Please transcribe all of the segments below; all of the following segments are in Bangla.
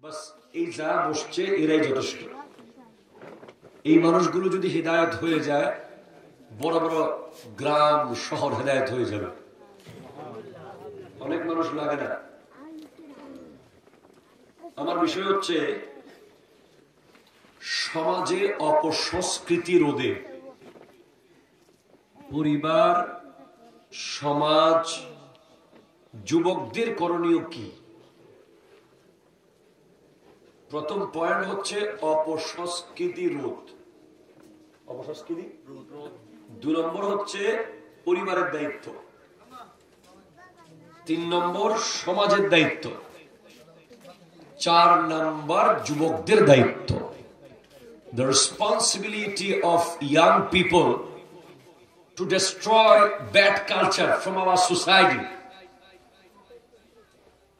বাস এই যা বসছে এরাই যথেষ্ট। এই মানুষগুলো যদি হেদায়েত হয়ে যায়, বড় বড় গ্রাম শহর হেদায়েত হয়ে যাবে। অনেক মানুষ লাগে না। আমার বিষয় হচ্ছে সমাজে অপসংস্কৃতি রোধে পরিবার, সমাজ, যুবকদের করণীয় কি? প্রথম পয়েন্ট হচ্ছে অপসংস্কৃতি রোধ। অপসংস্কৃতি 2 নম্বর হচ্ছে পরিবারের দায়িত্ব, 3 নম্বর সমাজের দায়িত্ব, 4 নম্বর যুবকদের দায়িত্ব। The responsibility of young people to destroy bad culture from our society.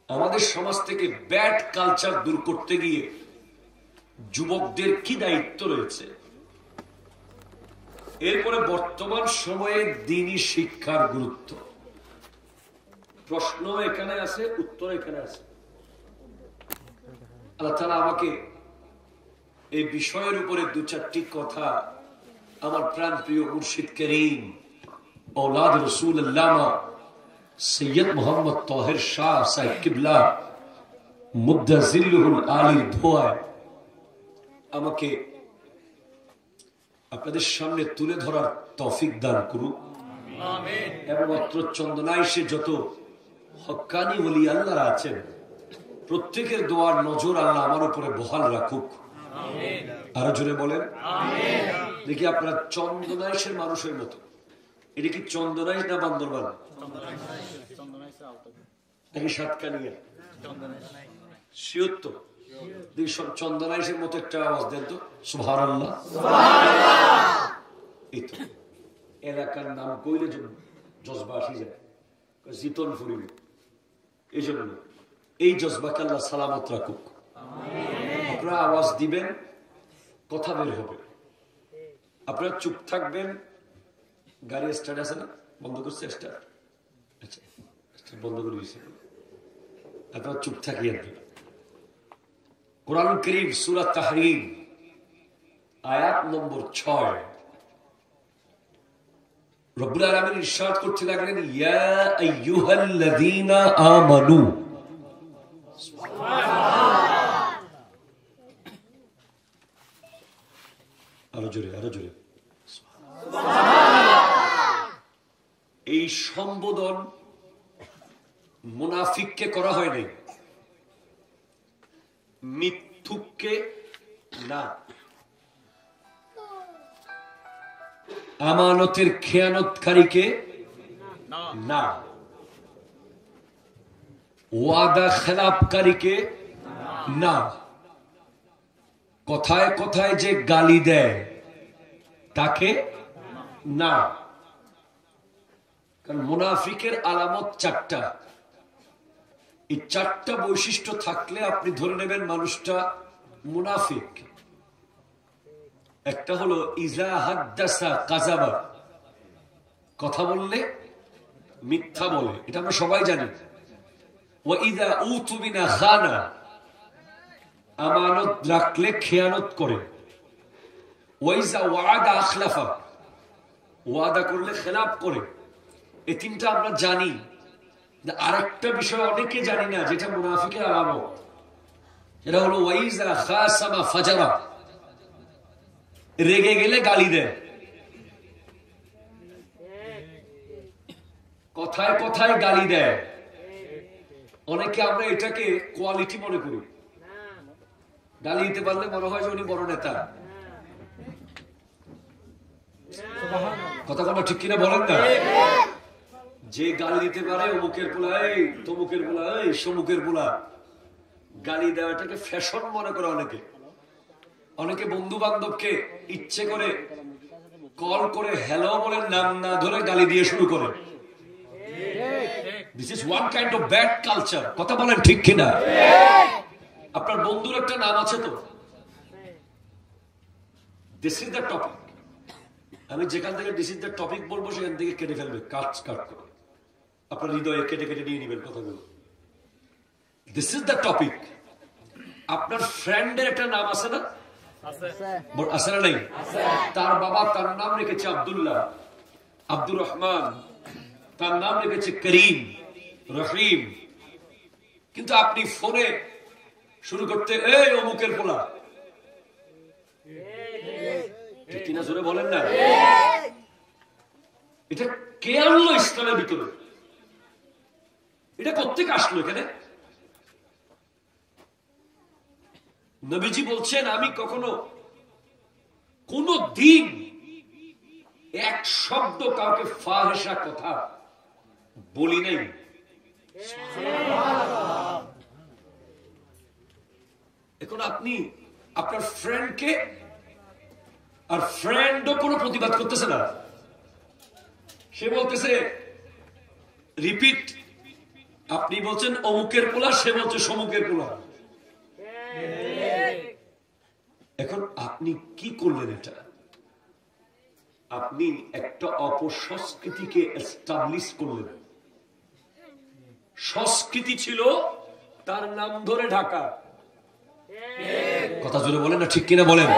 আমাদের সমাজ থেকে ব্যাড কালচার দূর করতে গিয়ে যুবকদের কি দায়িত্ব রয়েছে? এরপরে বর্তমান সময়ে দ্বীনি শিক্ষার গুরুত্ব। প্রশ্ন এখানে আছে, উত্তর এখানে আছে। আল্লাহ তাআলা আমাকে এই বিষয়ের উপরে 2-4টি কথা আমার প্রাণ প্রিয় মুর্শিদ করিম औलाद रसूल अल्लामा सैयद मोहम्मद ताहिर शाह साहिब किबला मुद्दाजिल्लुल आली ধোয়ায় আমাকে আপনাদের সামনে তুলে ধরার তৌফিক দান করুন, আমিন। এবং অত্র চন্দনাইশে যত হক্কানি ওলি আল্লাহরা আছেন, প্রত্যেকের দোয়ার নজর আল্লাহ আমার উপরে বহাল রাখুক, আমিন। আরো জোরে বলেন আমিন। দেখি আপনারা চন্দনাইশের মানুষের মতো। এটা কি চন্দনাইশ না বান্দরবান নাকি সাতকানিয়া? শিওর? চন্দনাইশের মতো একটা আওয়াজ দেন তো, সুবহানাল্লাহ। এই তো এলাকার নাম কইলে জজবা আসি যায়, জিতন ফুরিব। এই জন্য এই জজবাকে আল্লাহ সালামত রাখুক। আপনারা আওয়াজ দিবেন, কথা বের হবে। আপনারা চুপ থাকবেন। গাড়ি স্টার্ট আছে না? বন্ধ করছে স্টার্ট? আচ্ছা, বন্ধ করে দিয়েছে। আপনারা চুপ থাকিয়ে দেবেন। কুরআন কারীম সূরা তাহরীম আয়াত নম্বর 6 রব্বুল আলামিন ইরশাদ করতে লাগলেন, ইয়া আইয়ুহাল্লাযীনা আমানু। আরো জোরে, আরো জোরে। এই সম্বোধন মুনাফিককে করা হয়নি, মিথ্যুককে না, আমানতের খেয়ানতকারীকে না, ওয়াদা খেলাপকারীকে না, কথায় কথায় যে গালি দেয় তাকে না। কারণ মুনাফিকের আলামত 4টা। এই 4টা বৈশিষ্ট্য থাকলে আপনি ধরে নেবেন মানুষটা মুনাফিক। একটা হলো ইজা হাদ্দাসা কাযাবা, কথা বললে মিথ্যা বলে, এটা আমরা সবাই জানি। ওয়া ইযা উতুবিনা খানা, আমানত রাখলে খেয়ানত করে। ওয়া ইযা ওয়াদা আখলাফা, ওয়াদা করলে খেলাফ করে। এই 3টা আমরা জানি। আরেকটা বিষয় অনেকে জানি না, যেটা মুনাফিকের আলামত। এটা হলো ওয়া ইযা খাসামা ফাজারা, রেগে গেলে গালি দেয়, কথায় কথায় গালি দেয়। অনেকে আমরা এটাকে কোয়ালিটি মনে করি। গালি দিতে পারলে মনে হয় যে উনি বড় নেতা। কথা বলা ঠিক কিনা বলেন না? যে গালি দিতে পারে অমুকের পোলা, এই তমুকের পোলা, এই সমুকের পোলা, গালি দেওয়াটাকে ফ্যাশন মনে করে অনেকে। অনেকে বন্ধু বান্ধবকে ইচ্ছে করে কল করে হ্যালো বলে নাম না ধরে গালি দিয়ে শুরু করে। This is one kind of bad culture. কথা বলেন ঠিক কিনা? আপনার বন্ধুর একটা নাম আছে তো? This is the topic. আমি যেখান থেকে দিস ইজ দ্য টপিক বলবো সেখান থেকে কেটে ফেলবে, কাট করে আপনার হৃদয়ে কেটে কেটে নিয়ে নেবেন কথাগুলো। This is the topic. আপনার ফ্রেন্ডের একটা নাম আছে না? আছে না নাই? তার বাবা তার নাম রেখেছে আব্দুল্লাহ, আব্দুর রহমান, তার নাম রেখেছে করিম, রহিম। কিন্তু আপনি ফোনে শুরু করতে এই অমুকের পোলা, ঠিক কিনা জোরে বলেন না? এটা কে আনলো ইসলামের ভিতরে? এটা কোত্থেকে আসলো এখানে? নবীজি বলছেন, আমি কখনো কোন দিন এক শব্দ কাউকে ফাহিশা কথা বলি নাই। এখন আপনি আপনার ফ্রেন্ডকে, আর ফ্রেন্ডও কোনো প্রতিবাদ করতেছে না, সে বলতেছে রিপিট, আপনি বলছেন অমুকের পোলা, সে বলছে সমুকের পোলা। এখন আপনি কি করলেন? এটা আপনি একটা অপসংস্কৃতিকে এস্টাবলিশ করলেন। সংস্কৃতি ছিল তার নাম ধরে ঢাকা, কথা জোরে বলেন না, ঠিক কিনা বলেন?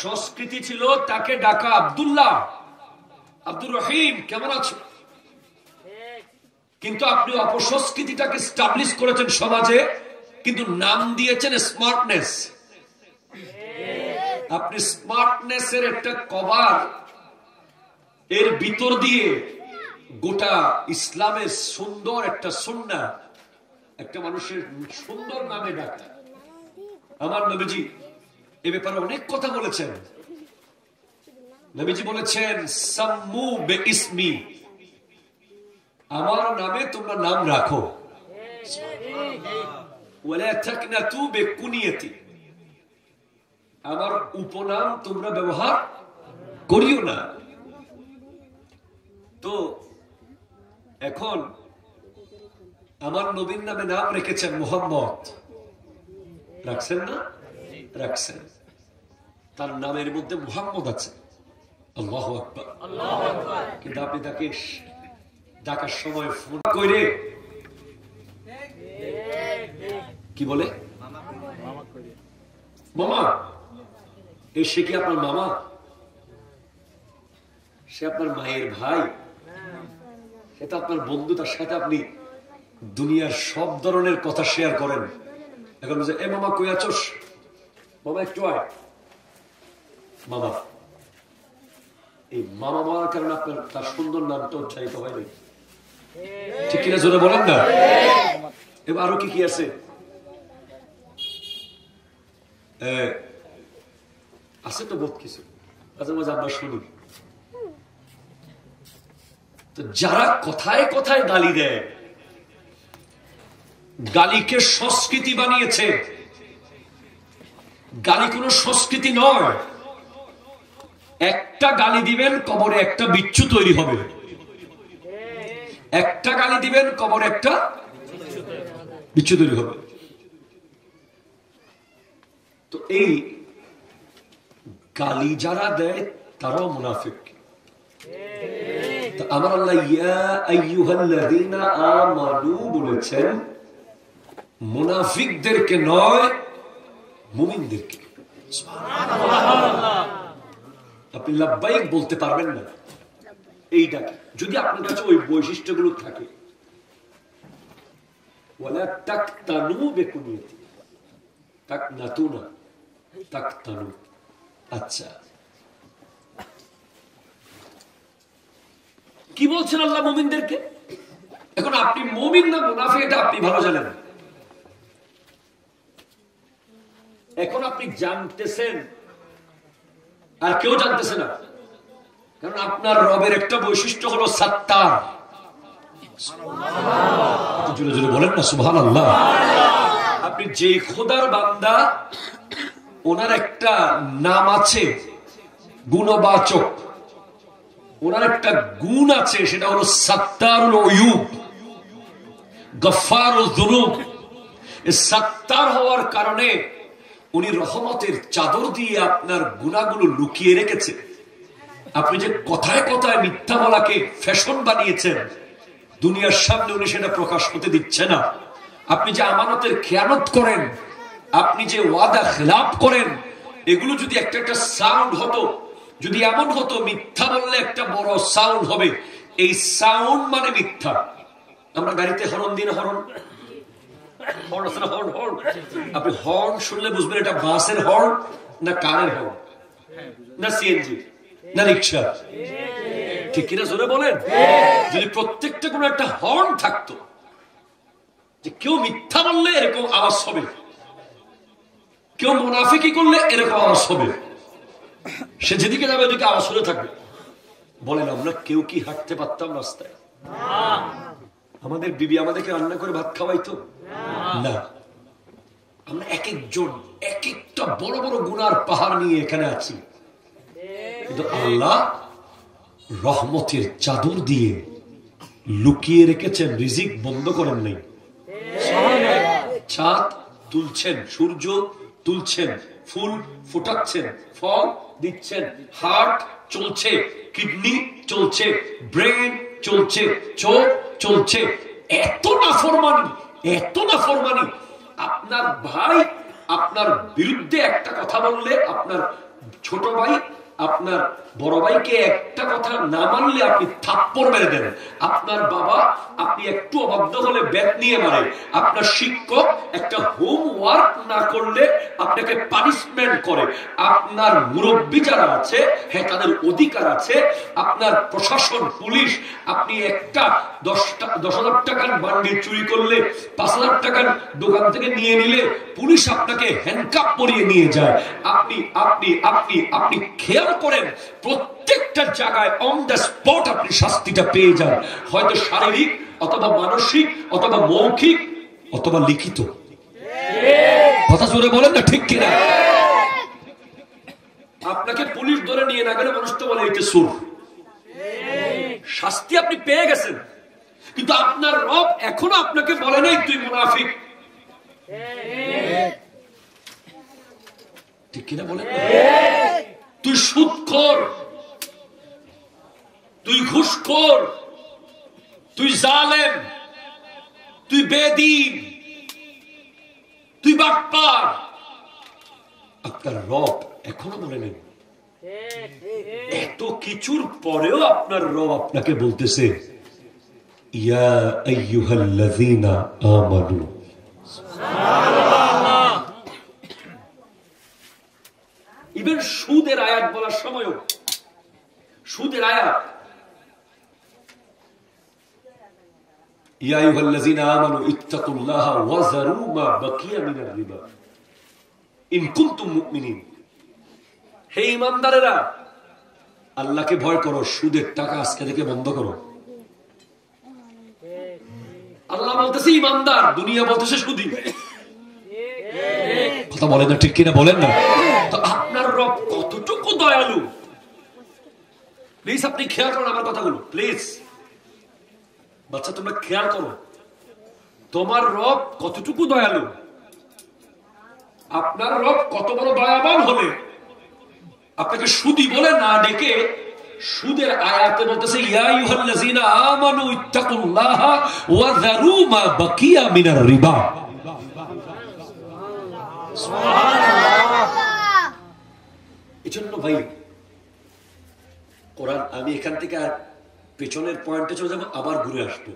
সংস্কৃতি ছিল তাকে ডাকা আব্দুল্লাহ, আব্দুর রহিম, কেমন আছো? কিন্তু আপনি অপসংস্কৃতিটাকে এস্টাবলিশ করেছেন সমাজে, কিন্তু নাম দিয়েছেন স্মার্টনেস। আপনি স্মার্টনেসের একটা কভার এর ভিতর দিয়ে গোটা ইসলামের সুন্দর একটা সুন্নাহ, একটা মানুষের সুন্দর নামে ডাকা। আমার নবীজি এ ব্যাপারে অনেক কথা বলেছেন। নবীজি বলেছেন সাম্মু বিইসমি, আমার নামে তোমরা নাম রাখো, ওয়ালা তাকনাতু বিকুনিয়াতি, আমার উপনাম তোমরা ব্যবহার করিও না। তো এখন আমার নবীর নামে নাম রেখেছেন মুহাম্মদ, রাখছেন না? রাখছেন। তার নামের মধ্যে মুহাম্মদ আছে, আল্লাহু আকবার। কিন্তু আপনি তাকে ডাকার সময় ফোন করে কি বলে? মামা। সে কি আপনার মামা? সে আপনার মায়ের ভাই, সে তো আপনার বন্ধু, তার সাথে আপনি দুনিয়ার সব ধরনের কথা শেয়ার করেন। এখন এ মামা কই আছোস? মামা একটু আয়। মামা, এই মামা বলার কারণে আপনার তার সুন্দর নামটা উচ্চারিত হয়নি, ঠিক কিনা জোরে বলেন না? এবার আরো কি কি আছে? আছে তো বহুত কিছু, মাঝে মাঝে আমরা শুনি। তো যারা কথায় কথায় গালি দেয়, গালিকে সংস্কৃতি বানিয়েছে, গালি কোন সংস্কৃতি নয়। একটা গালি দিবেন, কবরে একটা বিচ্ছু তৈরি হবে। একটা গালি দিবেন, কবরে একটা বিচ্ছু তৈরি হবে। তো এই গালি যারা দেয় তারাও মুনাফিক। আমার আল্লাহ ইয়া আইয়ুহাল্লাযীনা আমানু বলেছেন, মুনাফিকদেরকে নয়, মুমিনদেরকে। সুবহানাল্লাহ। আপনি লাব্বাইক বলতে পারবেন না এইটা যদি আপনার কাছে ওই বৈশিষ্ট্যগুলো থাকে। ওয়ালা তাকতানু বিকুনিয়াতি, তাকনাতুনা, তাকতানু। আচ্ছা, কি বলছেন আল্লাহ মুমিনদেরকে? এখন আপনি মুমিন না মুনাফিক এটা আপনি ভালো জানেন। এখন আপনি জানতেছেন আর কেউ জানতেছে না, কারণ আপনার রবের একটা বৈশিষ্ট্য হলো সাত্তার। জোরে জোরে বলেন না সুবহানাল্লাহ। আপনি যে খোদার বান্দা, ওনার একটা নাম আছে গুণবাচক, ওনার একটা গুণ আছে, সেটা হলো সাত্তারুল উয়ুব, গফফারুয যুনুব। এই সাত্তার হওয়ার কারণে উনি রহমতের চাদর দিয়ে আপনার গুনাহগুলো লুকিয়ে রেখেছে। আপনি যে কথায় কথায় মিথ্যা বলাকে ফ্যাশন বানিয়েছেন, দুনিয়ার সামনে উনি সেটা প্রকাশ হতে দিচ্ছে না। আপনি যে আমানতের খেয়ানত করেন, আপনি যে ওয়াদা খেলাপ করেন, এগুলো যদি একটা একটা সাউন্ড হতো, যদি এমন হতো মিথ্যা বললে একটা বড় সাউন্ড হবে, এই সাউন্ড মানে মিথ্যা। আমরা গাড়িতে হর্ন দিন, হর্ন আছে না, হর্ন হর্ন, আপনি হর্ন শুনলে বুঝবেন এটা বাসের হর্ন না কারের হর্ন না সিএনজি না রিক্সা, ঠিক কিনা জোরে বলেন? যদি প্রত্যেকটা কোনো একটা হর্ন থাকতো, যে কেউ মিথ্যা বললে এরকম আওয়াজ হবে, কেউ মুনাফিকি করলে এরকম আওয়াজ হবে, সে যেদিকে যাবে ওদিকে আওয়াজ হতে থাকবে। বলেন আমরা কেউ কি হাঁটতে পারতাম রাস্তায়? আমাদের বিবি আমাদেরকে রান্না করে ভাত খাওয়াইতো না। আমরা এক একজন এক একটা বড় বড় গুনার পাহাড় নিয়ে এখানে আছি, কিন্তু আল্লাহ রহমতের চাদর দিয়ে লুকিয়ে রেখেছেন, রিজিক বন্ধ করেন নাই। চাঁদ তুলছেন, সূর্য তুলছেন, ফুল ফুটাচ্ছেন, ফল দিচ্ছেন, হার্ট চলছে, কিডনি চলছে, ব্রেন চলছে, চোখ চলছে। এত নাফরমানি, এত নাফরমানি। আপনার ভাই আপনার বিরুদ্ধে একটা কথা বললে, আপনার ছোট ভাই আপনার বড় ভাইকে একটা কথা না মানলে আপনি থাপ্পড় মেরে দেন। আপনার বাবা আপনি একটু অবাধ্য হলে ব্যাট নিয়ে মারে। আপনার শিক্ষক একটা হোমওয়ার্ক না করলে আপনাকে পানিশমেন্ট করে। আপনার মুরব্বী যারা আছে, হ্যাঁ তাদের অধিকার আছে। আপনার প্রশাসন, পুলিশ, আপনি একটা 10,000 টাকার বান্ডিল চুরি করলে, 5,000 টাকার দোকান থেকে নিয়ে নিলে পুলিশ আপনাকে হ্যান্ডকাপ পরিয়ে নিয়ে যায়। আপনি আপনি আপনি আপনি খেয়াল করেন, প্রত্যেকটা জায়গায় অন দ্য স্পট আপনি শাস্তিটা পেয়ে যান, হয়তো শারীরিক অথবা মানসিক অথবা মৌখিক অথবা লিখিত। কথা জোরে বলেন না, ঠিক কিনা? আপনাকে পুলিশ ধরে নিয়ে না গেলে মানুষ তো বলে এটা সুর, শাস্তি আপনি পেয়ে গেছেন, কিন্তু আপনার রব এখনো আপনাকে বলে নাই তুই মুনাফিক। ঠিক কিনা বলেন? তুই সুদখোর, তুই ঘুষখোর, তুই জালেম, তুই বেদীন, তুই বাটপার। আপনার রব এখনো বলে নেন। এত কিছুর পরেও আপনার রব আপনাকে বলতেছে, ইয়া আইয়ুহাল্লাযীনা আমানু। ইভেন সুদের আয়াত বলার সময়ও, সুদের আয়াত, ইয়া আইয়ুহাল্লাযীনা আমানু ইত্তাকুল্লাহা ওয়া যারু মা বাকিয়া মিনার রিবা ইন কুনতুম মুমিনিন। হে ঈমানদারেরা, আল্লাহকে ভয় করো, সুদের টাকা আজকে থেকে বন্ধ করো। আল্লাহ বলতেছে ঈমানদার, দুনিয়া বলতেছে সুদী। কথা বলেন না, ঠিক কিনা বলেন না? তো আপনার রব কতটুকু দয়ালু, প্লিজ আপনি খেয়াল করুন আমার কথাগুলো, প্লিজ বাচ্চা তোমরা খেয়াল করো, তোমার রব কতটুকু দয়ালু। আপনার রব কত বড় দয়াবান হলে আপনাকে সুদী বলে না ডেকে সুদের আয়াতে বলতেছে ইয়া আইয়ুহাল্লাযীনা আমানু ইত্তাকুল্লাহা ওয়া যারু মা বাকিয়া মিনার রিবা। এজন্য ভাই কোরআন, আমি এখান থেকে আর পেছনের পয়েন্টে চলে যাবো, আবার ঘুরে আসবো।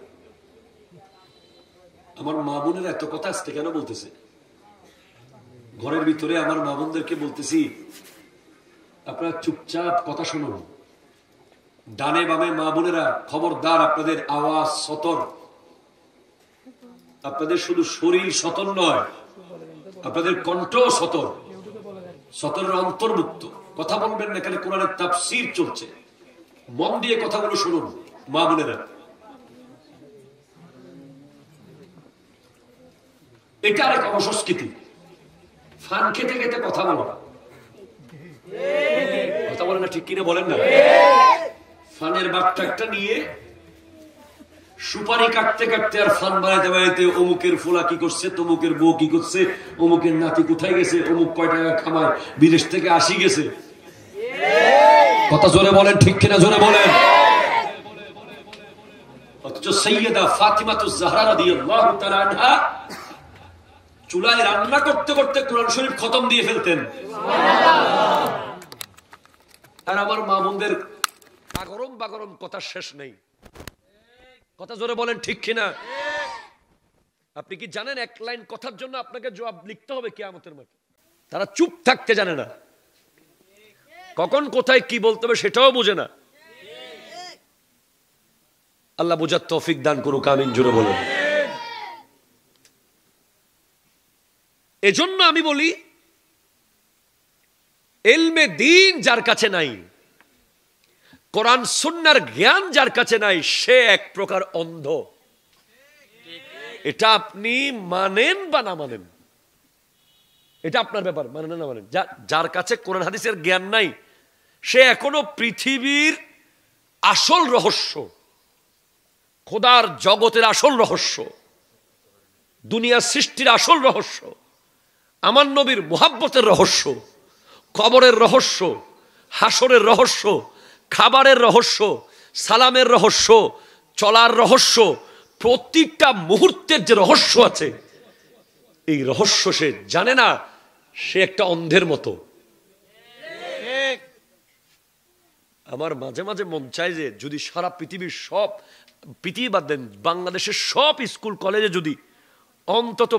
আমার মা বোনেরা এত কথা আজকে কেন বলতেছে? ঘরের ভিতরে আমার মা বোনদেরকে বলতেছি, আপনারা চুপচাপ কথা শুনুন। ডানে বামে মা বোনেরা খবরদার, আপনাদের আওয়াজ সতর, আপনাদের শুধু শরীর সতর নয়, আপনাদের কণ্ঠ সতর, সতরের অন্তর্ভুক্ত। কথা বলবেন না, এখানে কোরআনের তাফসীর চলছে, মন দিয়ে কথাগুলো শুনুন মা বোনেরা। এটা আরেক অপসংস্কৃতি, ফান খেতে খেতে কথা বলো। কথা বলেন না, ঠিক কিনা বলেন না? ফানের বাপটা একটা নিয়ে সুপারি কাটতে কাটতে আর ফান বানাইতে বানাইতে অমুকের ফোলা কি করছে, তমুকের বউ কি করছে, অমুকের নাতি কোথায় গেছে, অমুক কয় টাকা খামায় বিদেশ থেকে আসি গেছে। কথা জোরে বলেন, ঠিক কিনা জোরে বলেন। অথচ সাইয়্যিদা ফাতিমাতুজ জাহরা রাদিয়াল্লাহু তাআলা আনহা চুলায় রান্না করতে করতে কোরআন শরীফ খতম দিয়ে ফেলতেন। আর আমার মা বোনদের বাগরম বাগরম কথা শেষ নেই। কথা জোরে বলেন ঠিক কিনা? আপনি কি জানেন এক লাইন কথার জন্য আপনাকে জবাব লিখতে হবে কিয়ামতের মাঠে? তারা চুপ থাকতে জানে না, কখন কোথায় কি বলতে হবে সেটাও বোঝে না। আল্লাহ বোঝার তৌফিক দান করুক, আমিন জোরে বলেন। এজন্য আমি বলি, ইলমে দ্বীন যার কাছে নাই, কোরআন সুন্নাহর জ্ঞান যার কাছে নাই, সে এক প্রকার অন্ধ। এটা আপনি মানেন বা না মানেন, এটা আপনার ব্যাপার, মানেন না মানেন। যার কাছে কোরআন হাদিসের জ্ঞান নাই, সে এখনো পৃথিবীর আসল রহস্য, খোদার জগতের আসল রহস্য, দুনিয়া সৃষ্টির আসল রহস্য, আমার নবীর মুহাব্বতের রহস্য, কবরের রহস্য, হাসরের রহস্য, খাবারের রহস্য, সালামের রহস্য, চলার রহস্য, প্রতিটা মুহূর্তের যে রহস্য আছে, এই রহস্য সে জানে না। সে একটা অন্ধের মতো। আমার মাঝে মাঝে মন চায় যে যদি সারা পৃথিবীর সব, পৃথিবী বাদ দেন, বাংলাদেশের সব স্কুল কলেজে যদি অন্তত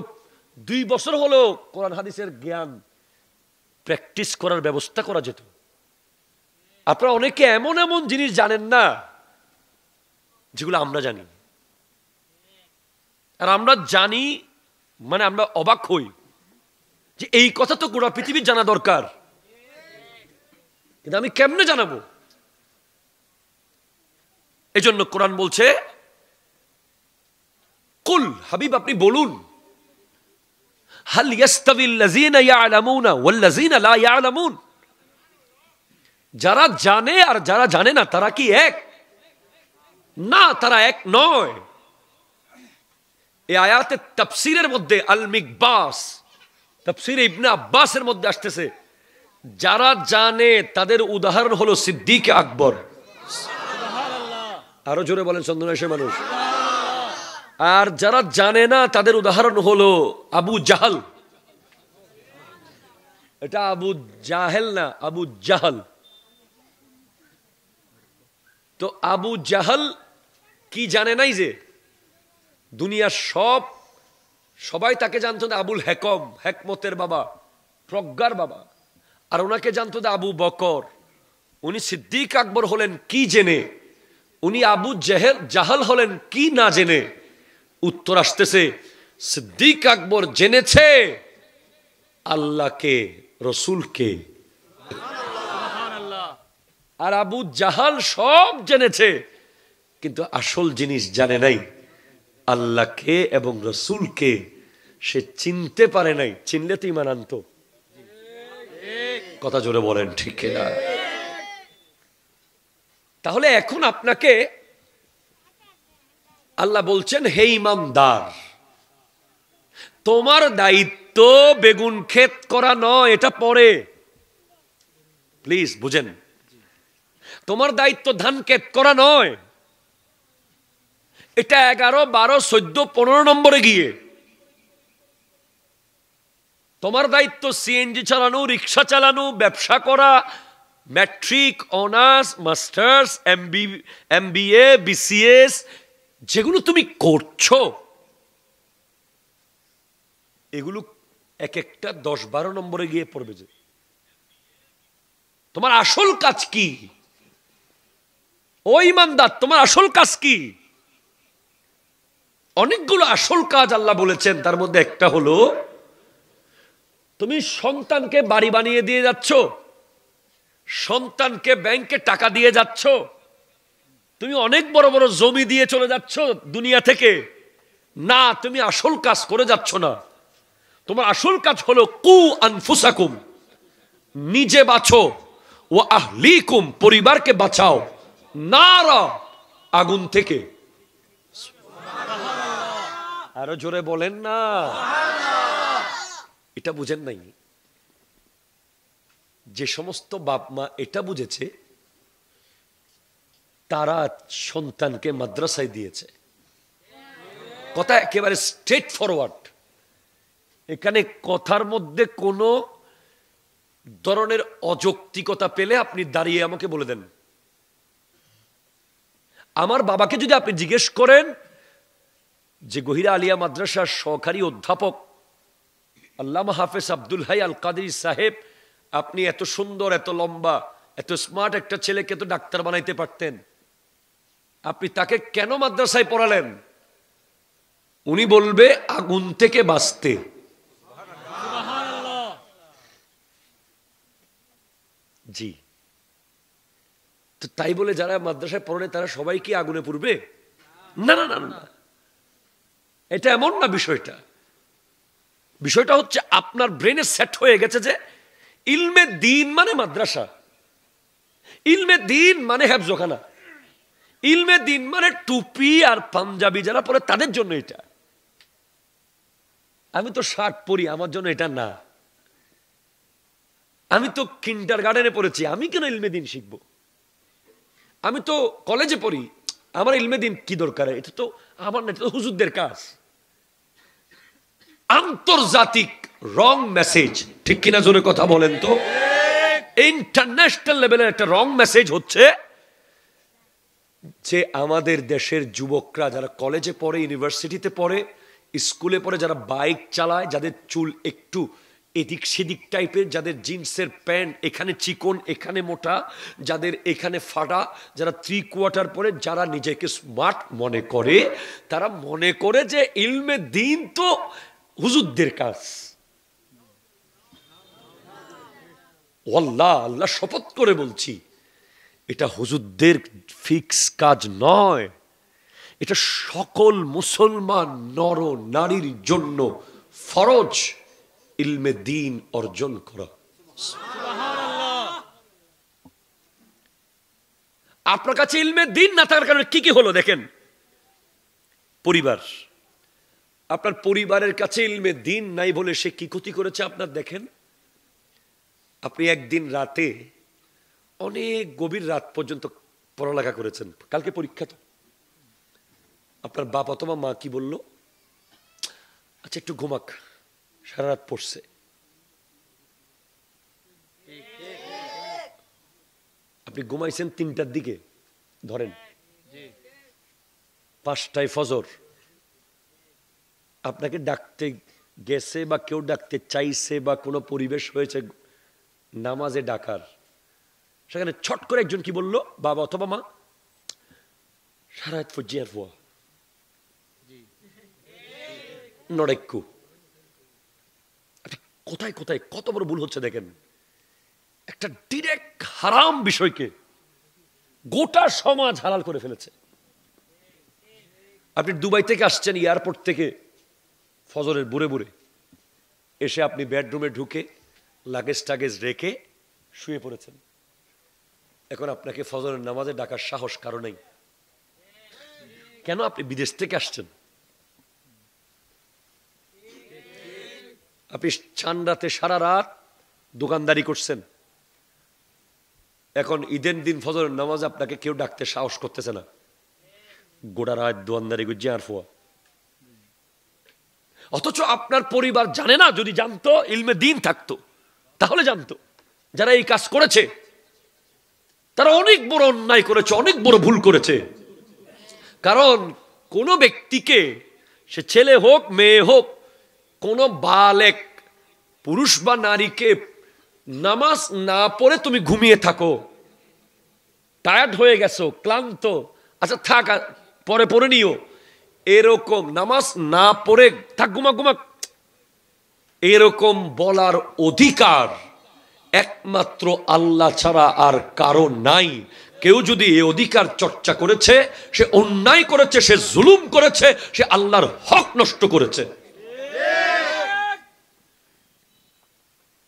2 বছর হলেও কোরআন হাদিসের জ্ঞান প্র্যাকটিস করার ব্যবস্থা করা যেত। আপনারা অনেকে এমন এমন জিনিস জানেন না যেগুলো আমরা জানি, আর আমরা জানি মানে আমরা অবাক হই যে এই কথা তো গোটা পৃথিবীর জানা দরকার, কিন্তু আমি কেমনে জানাবো? এই জন্য কোরআন বলছে, কুল, হাবিব আপনি বলুন, হাল ইয়াস্তাবিল লাযিনা ইয়ালামুনা ওয়াল লাযিনা লা ইয়ালামুন, যারা জানে আর যারা জানে না তারা কি এক? না, তারা এক নয়। এই আয়াতের তাফসীরের মধ্যে আল মিকবাস, তাফসীরে ইবনে আব্বাসের মধ্যে আসতেছে, যারা জানে তাদের উদাহরণ হলো সিদ্দিক আকবর। আরো জোরে বলেন চন্দনেশের মানুষ। আর যারা জানে না তাদের উদাহরণ হলো আবু জাহাল। এটা আবু জাহেল না, আবু জাহাল। তো আবু জাহাল কি জানে নাই যে দুনিয়ার সবাই তাকে জানতো না আবুল হেকম, হেকমতের বাবা, প্রজ্ঞার বাবা। আর ওনাকে জানতো না আবু বকর। উনি সিদ্দিক আকবর হলেন কি জেনে, উনি আবু জাহাল হলেন কি না জেনে? উত্তর আসতেছে, সিদ্দিক আকবর জেনেছে আল্লাহকে, রসুলকে, আর আবু জাহাল সব জেনেছে কিন্তু আসল জিনিস জানে নাই, আল্লাহকে এবং রসুলকে সে চিনতে পারে নাই। চিনলে তো ঈমান আনতো। কথা জোরে বলেন ঠিক না? তাহলে এখন আপনাকে আল্লাহ বলছেন, হে ইমানদার, তোমার দায়িত্ব বেগুন ক্ষেত করা নয়, এটা পরে, প্লিজ বুঝেন। তোমার দায়িত্ব ধান ক্ষেত করা নয়, এটা 11, 12, 14, 15 নম্বরে গিয়ে। তোমার দায়িত্ব সিএনজি চালানো, রিক্সা চালানো, ব্যবসা করা, matric, honours, masters, MBA, BCS, যেগুলো তুমি করছো, এগুলো এক একটা 10, 12 নম্বরে গিয়ে পড়বে। যে তোমার আসল কাজ কি? ও ইমানদার, তোমার আসল কাজ কি? অনেকগুলো আসল কাজ আল্লাহ বলেছেন, তার মধ্যে একটা হলো তুমি সন্তানকে বাড়ি বানিয়ে দিয়ে যাচ্ছ, সন্তানকে ব্যাংকে টাকা দিয়ে যাচ্ছ, তুমি অনেক বড় বড় জমি দিয়ে চলে যাচ্ছ দুনিয়া থেকে। না, তুমি আসল কাজ করে যাচ্ছ না। তোমার আসল কাজ হলো কু আনফুসাকুম, নিজে বাঁচো, ও আহলিকুম, পরিবারকে বাঁচাও, নারা, আগুন থেকে। আরো জোরে বলেন না। এটা বুঝেন নাই? যে সমস্ত বাপ মা এটা বুঝেছে তারা সন্তানকে মাদ্রাসায় দিয়েছে। কথা একেবারে স্ট্রেট ফরওয়ার্ড। এখানে কথার মধ্যে কোনো ধরনের অযৌক্তিকতা পেলে আপনি দাঁড়িয়ে আমাকে বলে দেন। আমার বাবাকে যদি আপনি জিজ্ঞেস করেন যে গহিরা আলিয়া মাদ্রাসার সহকারী অধ্যাপক আল্লামা হাফেজ আব্দুল হাই আল কাদরি সাহেব, আপনি এত সুন্দর, এত লম্বা, এত স্মার্ট একটা ছেলেকে তো ডাক্তার বানাইতে পারতেন, আপনি তাকে কেন মাদ্রাসায় পড়ালেন? উনি বলবে আগুন থেকে বাঁচতে। জি, তো তাই বলে যারা মাদ্রাসায় পড়ে তারা সবাই কি আগুনে পুড়বে? না না না না, এটা এমন না। বিষয়টা হচ্ছে আপনার ব্রেনে সেট হয়ে গেছে যে ইলমে দ্বীন মানে মাদ্রাসা, ইলমে দ্বীন মানে হেফজখানা, ইলমে দ্বীন মানে টুপি আর পাঞ্জাবি যারা পরে তাদের জন্য এটা। আমি তো শার্ট পরি, আমার জন্য এটা না। আমি তো কিন্ডারগার্টেনে পড়েছি, আমি কেন ইলমে দ্বীন শিখবো? আমি তো কলেজে পড়ি, আমার ইলমে দ্বীন কি দরকার? এটা তো আমার না, এটা তো হুজুরদের কাজ। আন্তর্জাতিক রং মেসেজ, ঠিক কিনা জোরে কথা বলেন তো? ইন্টারন্যাশনাল লেভেলের একটা রং মেসেজ হচ্ছে যে আমাদের দেশের যুবকরা যারা কলেজে পড়ে, ইউনিভার্সিটিতে পড়ে, স্কুলে পড়ে, যারা বাইক চালায়, যাদের চুল একটু এদিক সেদিক টাইপের, যাদের জিন্সের প্যান্ট এখানে চিকন এখানে মোটা, যাদের এখানে ফাটা, যারা 3/4 পরে, যারা নিজেকে স্মার্ট মনে করে, তারা মনে করে যে ইলমে দ্বীন তো হুজুরদের কাজ। আল্লাহ আল্লাহ শপথ করে বলছি, এটা হুজুরদের ফিক্স কাজ নয়, এটা সকল মুসলমান নর নারীর জন্য ফরজ ইলমে দ্বীন অর্জন করা। আপনার কাছে ইলমে দ্বীন না থাকার কারণে কি কি হলো দেখেন। পরিবার, আপনার পরিবারের কাছে ইলমে দ্বীন নাই বলে সে কি ক্ষতি করেছে আপনার দেখেন। আপনি একদিন রাতে অনেক গভীর রাত পর্যন্ত পড়ালেখা করেছেন, কালকে পরীক্ষা, তো আপনার বাপ অথবা মা কি বলল? আচ্ছা একটু ঘুমাক, সারা রাত পড়ছে। আপনি ঘুমাইছেন 3টার দিকে, ধরেন 5টায় ফজর, আপনাকে ডাকতে গেছে বা কেউ ডাকতে চাইছে বা কোনো পরিবেশ হয়েছে নামাজে ডাকার, সেখানে ছট করে একজন কি বলল, বাবা অথবা মা, সারা রাত ফজিয়ার ফুয়া নড়েক্কু। কোথায় কোথায় কত বড় ভুল হচ্ছে দেখেন। একটা ডিরেক্ট হারাম বিষয়কে গোটা সমাজ হালাল করে ফেলেছে। আপনি দুবাই থেকে আসছেন, এয়ারপোর্ট থেকে ফজরের বুড়ে বুড়ে এসে আপনি বেডরুমে ঢুকে লাগেজ টাগেজ রেখে শুয়ে পড়েছেন। এখন আপনাকে ফজরের নামাজে ডাকার সাহস কারো নেই। কেন? আপনি বিদেশ থেকে আসছেন, আপনি চান রাতে সারা রাত দোকানদারি করছেন। এখন ঈদের দিন ফজরের নামাজ আপনাকে কেউ ডাকতে সাহস করতেছে না, গোটা রাত দোকানদারি করছে আর ফোয়া। অথচ আপনার পরিবার জানে না। যদি জানতো, ইলমে দ্বীন থাকতো, তাহলে জানতো যারা এই কাজ করেছে তারা অনেক বড় অন্যায় করেছে, অনেক বড় ভুল করেছে। কারণ কোন ব্যক্তিকে, সে ছেলে হোক মেয়ে হোক, কোন বালেক পুরুষ বা নারীকে নামাজ না পড়ে তুমি ঘুমিয়ে থাকো, টায়ার্ড হয়ে গেছো, ক্লান্ত, আচ্ছা থাক পরে পড়ে নিও, এরকম নামাজ না পড়ে থাক, ঘুমা ঘুমা, এরকম বলার অধিকার একমাত্র আল্লাহ ছাড়া আর কারো নাই। কেউ যদি এই অধিকার চর্চা করেছে, সে অন্যায় করেছে, সে জুলুম করেছে, সে আল্লাহর হক নষ্ট করেছে।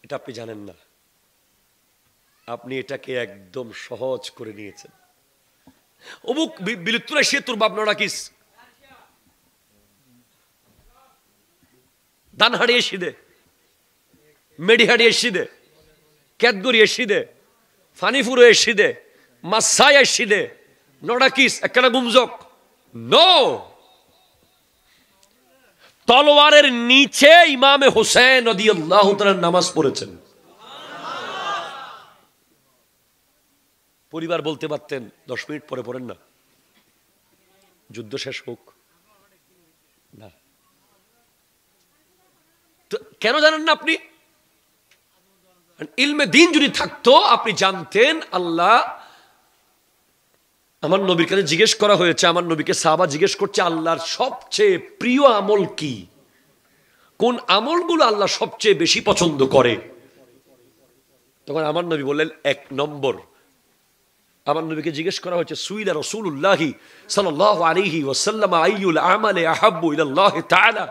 এটা আপনি জানেন না, আপনি এটাকে একদম সহজ করে নিয়েছেন। অমুক বিলুত্তরা সে তোর বাপ নড়াকিস দানহাড়ি এসিদে, মেডিহাড়ি এসিদে, ক্যাদগুড়ি এসিদে, ফানিফুরো এসিদে, মাসাই এসিদে, নড়াকিস একটা গুমজক। নো, তলোয়ারের নিচে ইমামে হোসেন রাদিয়াল্লাহু তাআলা নামাজ পড়েছেন। পরিবার বলতে পারতেন 10 মিনিট পরে পড়েন না, যুদ্ধ শেষ হোক না। তো কেন জানেন না আপনি? ইলমে দ্বীন যদি থাকতো আপনি জানতেন আল্লাহ, আমার নবীর কাছে জিজ্ঞেস করা হয়েছে, আমার নবীকে সাহাবা জিজ্ঞেস করছে আল্লাহর সবচেয়ে প্রিয় আমল কি, কোন আমলগুলো আল্লাহ সবচেয়ে বেশি পছন্দ করে। তখন আমার নবী বললেন 1 নম্বর, আমার নবীকে জিজ্ঞেস করা হয়েছে সুইলা রাসূলুল্লাহি সাল্লাল্লাহু আলাইহি ওয়াসাল্লাম আইয়ুল আমালি আহাব্বু ইলাল্লাহি তাআলা,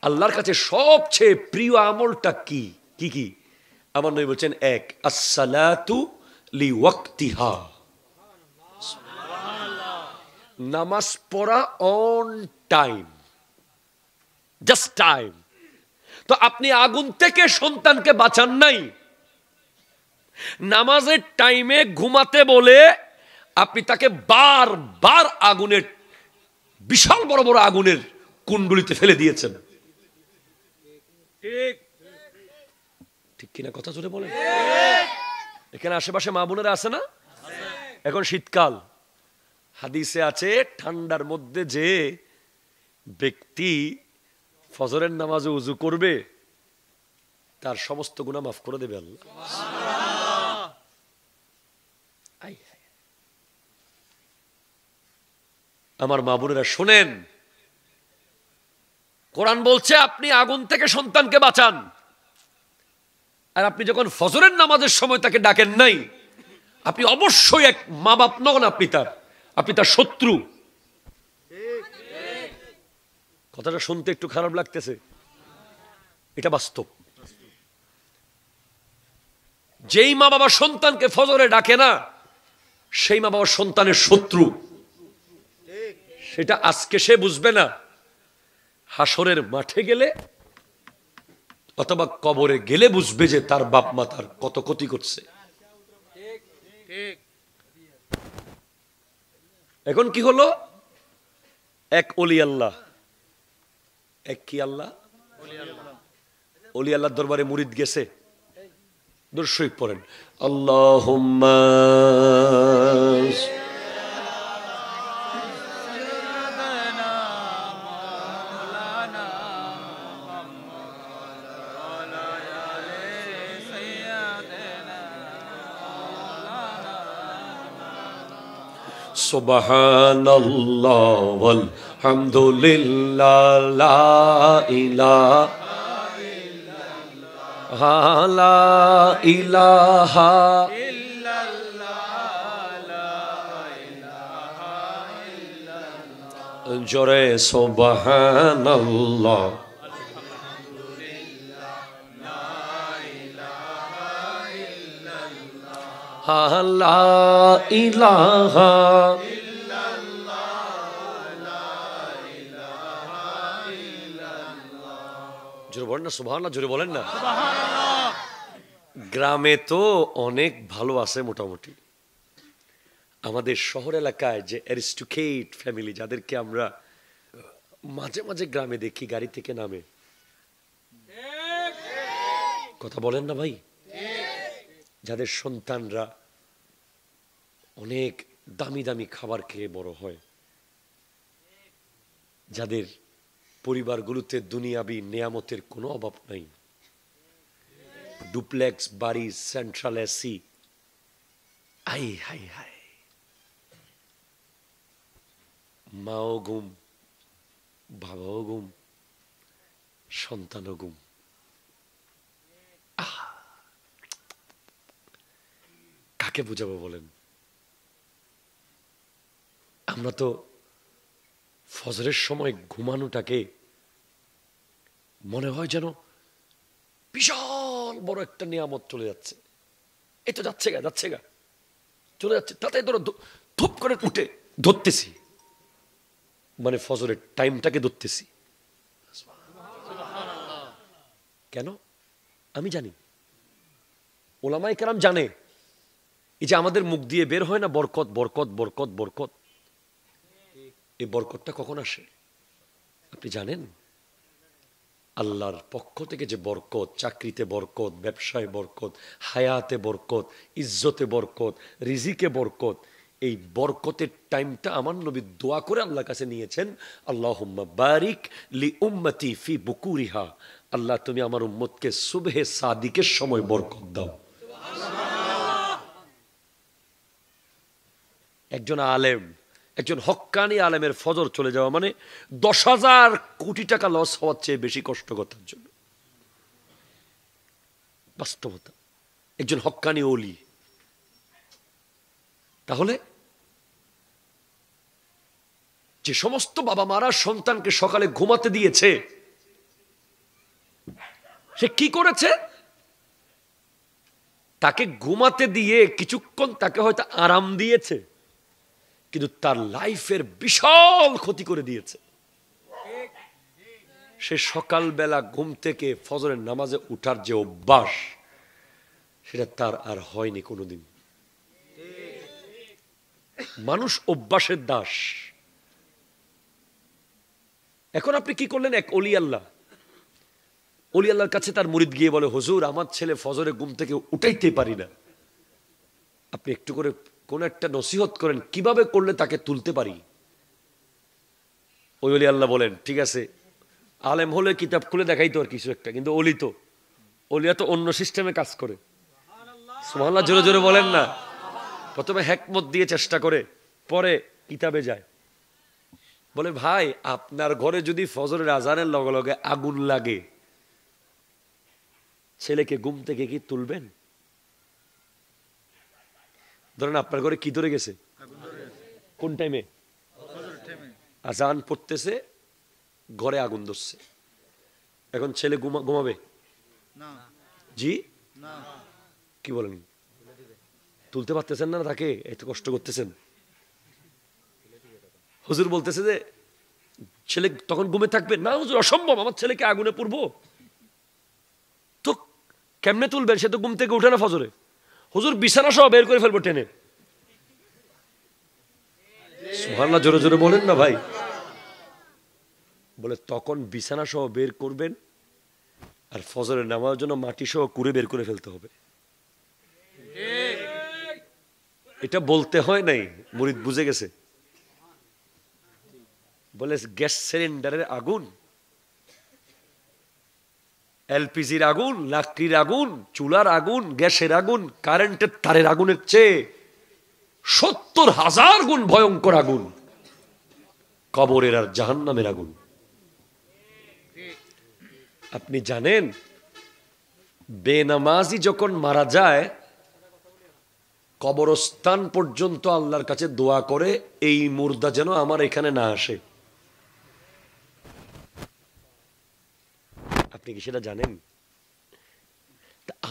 আল্লাহর কাছে সবচেয়ে প্রিয় আমলটা কি কি কি? আমার নবী বলছেন 1 as-সালাতু লিওয়াক্তিহা, নামাজ পড়া অন টাইম, জাস্ট টাইম। তো আপনি আগুন থেকে সন্তানকে বাঁচান নাই, নামাজের টাইমে ঘুমাতে বলে আপনি তাকে বারবার আগুনের, বিশাল বড় বড় আগুনের কুণ্ডুলিতে ফেলে দিয়েছেন। ঠিক কিনা কথা জোরে বলেন। এখানে আশেপাশে মা বোনেরা আছে না? এখন শীতকাল, হাদিসে আছে ঠান্ডার মধ্যে যে ব্যক্তি ফজরের নামাজে উযু করবে তার সমস্ত গুনাহ মাফ করে দেবে আল্লাহ। আমার মা বোনেরা শোনেন, কোরআন বলছে আপনি আগুন থেকে সন্তানকে বাঁচান, আর আপনি যখন ফজরের নামাজের সময় তাকে ডাকেন নাই, আপনি অবশ্যই এক মা বাপ নন, আপনি তার শত্রু। কথাটা শুনতে একটু খারাপ লাগতেছে, এটা বাস্তব। যেই মা বাবা সন্তানকে ফজরে ডাকে না, সেই মা বাবা সন্তানের শত্রু। সেটা আজকে সে বুঝবে না, হাসরের মাঠে গেলে অথবা কবরে গেলে বুঝবে যে তার বাপ মা তার কত ক্ষতি করছে। এখন কি হলো? এক ওলি আল্লাহ, এক কি আল্লাহ, ওলি আল্লাহর দরবারে মুরিদ গেছে, দুরূদ শরীফ পড়েন, আল্লাহুম্মা সুবহানাল্লাহ ওয়াল হামদুলিল্লাহ লা ইলাহা ইল্লাল্লাহ লা ইলাহা ইল্লাল্লাহ, জোরে সুবহানাল্লাহ লা ইলাহা জোরে বলেন না সুবহানাল্লাহ, জোরে বলেন না। গ্রামে তো অনেক ভালো আছে মোটামুটি, আমাদের শহর এলাকায় যে অ্যারিস্টোক্রেট ফ্যামিলি, যাদেরকে আমরা মাঝে মাঝে গ্রামে দেখি গাড়ি থেকে নামে, কথা বলেন না ভাই, যাদের সন্তানরা অনেক দামি দামি খাবার খেয়ে বড় হয়, যাদের পরিবারগুলোতে দুনিয়াবি নেয়ামতের কোনো অভাব নাই, ডুপ্লেক্স বাড়ি, central AC, I high high, মাও ঘুম, বাবাও ঘুম, সন্তানও ঘুম। কাকে বুঝাবো বলেন? আমরা তো ফজরের সময় ঘুমানোটাকে মনে হয় যেন বিশাল বড় একটা নিয়ামত চলে যাচ্ছে, এই তো যাচ্ছে গা চলে যাচ্ছে, তাতে ধরো ধূপ করে উঠে ধরতেছি, মানে ফজরের টাইমটাকে ধরতেছি। কেন? আমি জানি, ওলামায়ে কেরাম জানে, এই যে আমাদের মুখ দিয়ে বের হয় না বরকত বরকত বরকত বরকত, এই বরকতটা কখন আসে আপনি জানেন? আল্লাহর পক্ষ থেকে যে বরকত, চাকরিতে বরকত, ব্যবসায় বরকত, হায়াতে বরকত, ইজ্জতে বরকত, রিজিকে বরকত, এই বরকতের টাইমটা আমার নবী দোয়া করে আল্লাহর কাছে নিয়েছেন, আল্লাহুম্মা বারিক লি উম্মতি ফি বুকুরিহা, আল্লাহ তুমি আমার উম্মতকে সুবহে সাদিকের সময় বরকত দাও। একজন আলেম, একজন হক্কানি আলেমের ফজর চলে যাওয়া মানে 10,000 কোটি টাকা লস হওয়ার চেয়ে বেশি কষ্টকর তার জন্য। বাস্তবতা, একজন হক্কানি ওলি। তাহলে যে সমস্ত বাবা মারা সন্তানকে সকালে ঘুমাতে দিয়েছে, সে কি করেছে? তাকে ঘুমাতে দিয়ে কিছুক্ষণ তাকে হয়তো আরাম দিয়েছে, কিন্তু তার লাইফের বিশাল ক্ষতি করে দিয়েছে। সে সকালবেলা ঘুম থেকে ফজরের নামাজে উঠার যে অভ্যাস, সেটা তার আর হয়নি কোনোদিন। মানুষ অভ্যাসের দাস। এখন আপনি কি করলেন? এক অলি আল্লাহ, অলি আল্লাহর কাছে তার মুরিদ গিয়ে বলে, হুজুর আমার ছেলে ফজরে ঘুম থেকে উঠাইতে পারি না, আপনি একটু করে কোন একটা নসিহত করেন, কিভাবে করলে তাকে তুলতে পারি। ওই অলি আল্লাহ বলেন, ঠিক আছে, আলেম হলে কিতাব খুলে দেখাইতো আর কিছু একটা, কিন্তু অলি তো, অলিয়া তো অন্য সিস্টেমে কাজ করে। সুবহানাল্লাহ, জোরে জোরে বলেন না। প্রথমে হেকমত দিয়ে চেষ্টা করে, পরে কিতাবে যায়। বলে, ভাই আপনার ঘরে যদি ফজরের আজানের লগে লগে আগুন লাগে, ছেলেকে ঘুম থেকে কি তুলবেন? ধরেন আপনার ঘরে কি ধরে গেছে, কোন টাইমে আজান পড়তেছে, ঘরে আগুন ধরছে, এখন ছেলে ঘুমাবে? জি কি বলেন? তুলতে পারতেছেন না তাকে, এত কষ্ট করতেছেন। হুজুর বলতেছে যে ছেলে তখন ঘুমে থাকবে না। হুজুর অসম্ভব, আমার ছেলেকে আগুনে পুড়বো। তো কেমনে তুলবেন? সে তো ঘুম থেকে উঠে না ফজরে। হুজুর বিছানা সহ বের করে ফেলবো টেনে। সুবহানাল্লাহ, জোরে জোরে বলেন না ভাই। বলে তখন বিছানা সহ বের করবেন, আর ফজরের নামাজের জন্য মাটি সহ কুড়ে বের করে ফেলতে হবে। এটা বলতে হয় নাই, মুরিদ বুঝে গেছে। বলে গ্যাস সিলিন্ডারের আগুন, এলপিজির আগুন, লাকড়ির আগুন, চুলার আগুন, গ্যাসের আগুন, কারেন্টের তারের আগুনের চেয়ে 70,000 গুণ ভয়ঙ্কর আগুন কবরের আর জাহান্নামের আগুন। আপনি জানেন, বেনামাজি যখন মারা যায়, কবরস্থান পর্যন্ত আল্লাহর কাছে দোয়া করে, এই মুর্দা যেন আমার এখানে না আসে। আপনি কি সেটা জানেন?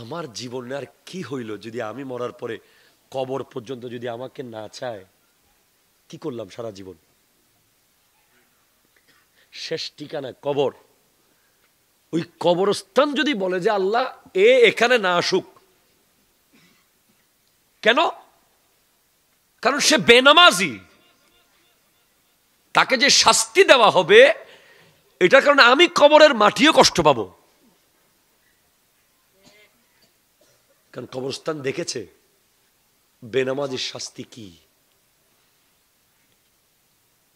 আমার জীবনে আর কি হইল যদি আমি মরার পরে কবর পর্যন্ত যদি আমাকে না চায়? কি করলাম সারা জীবন? শেষ ঠিকানা কবর। ওই কবরস্থান যদি বলে যে আল্লাহ এখানে না আসুক, কেন? কারণ সে বেনামাজি, তাকে যে শাস্তি দেওয়া হবে এটার কারণে আমি কবরের মাটিও কষ্ট পাবো। কারণ কবরস্থান দেখেছে বেনামাজির শাস্তি কি।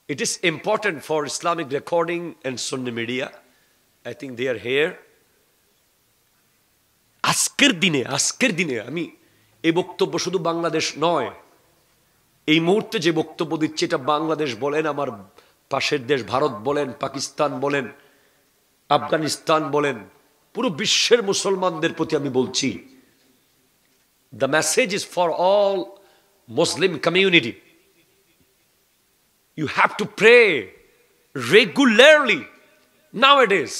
It is important for Islamic recording and Sunni media. I think they are here. আজকের দিনে আমি এই বক্তব্য শুধু বাংলাদেশ নয়, এই মুহূর্তে যে বক্তব্য দিচ্ছি এটা বাংলাদেশ বলেন, আমার পাশের দেশ ভারত বলেন, পাকিস্তান বলেন, আফগানিস্তান বলেন, পুরো বিশ্বের মুসলমানদের প্রতি আমি বলছি, the message is for all Muslim community. You have to pray regularly nowadays,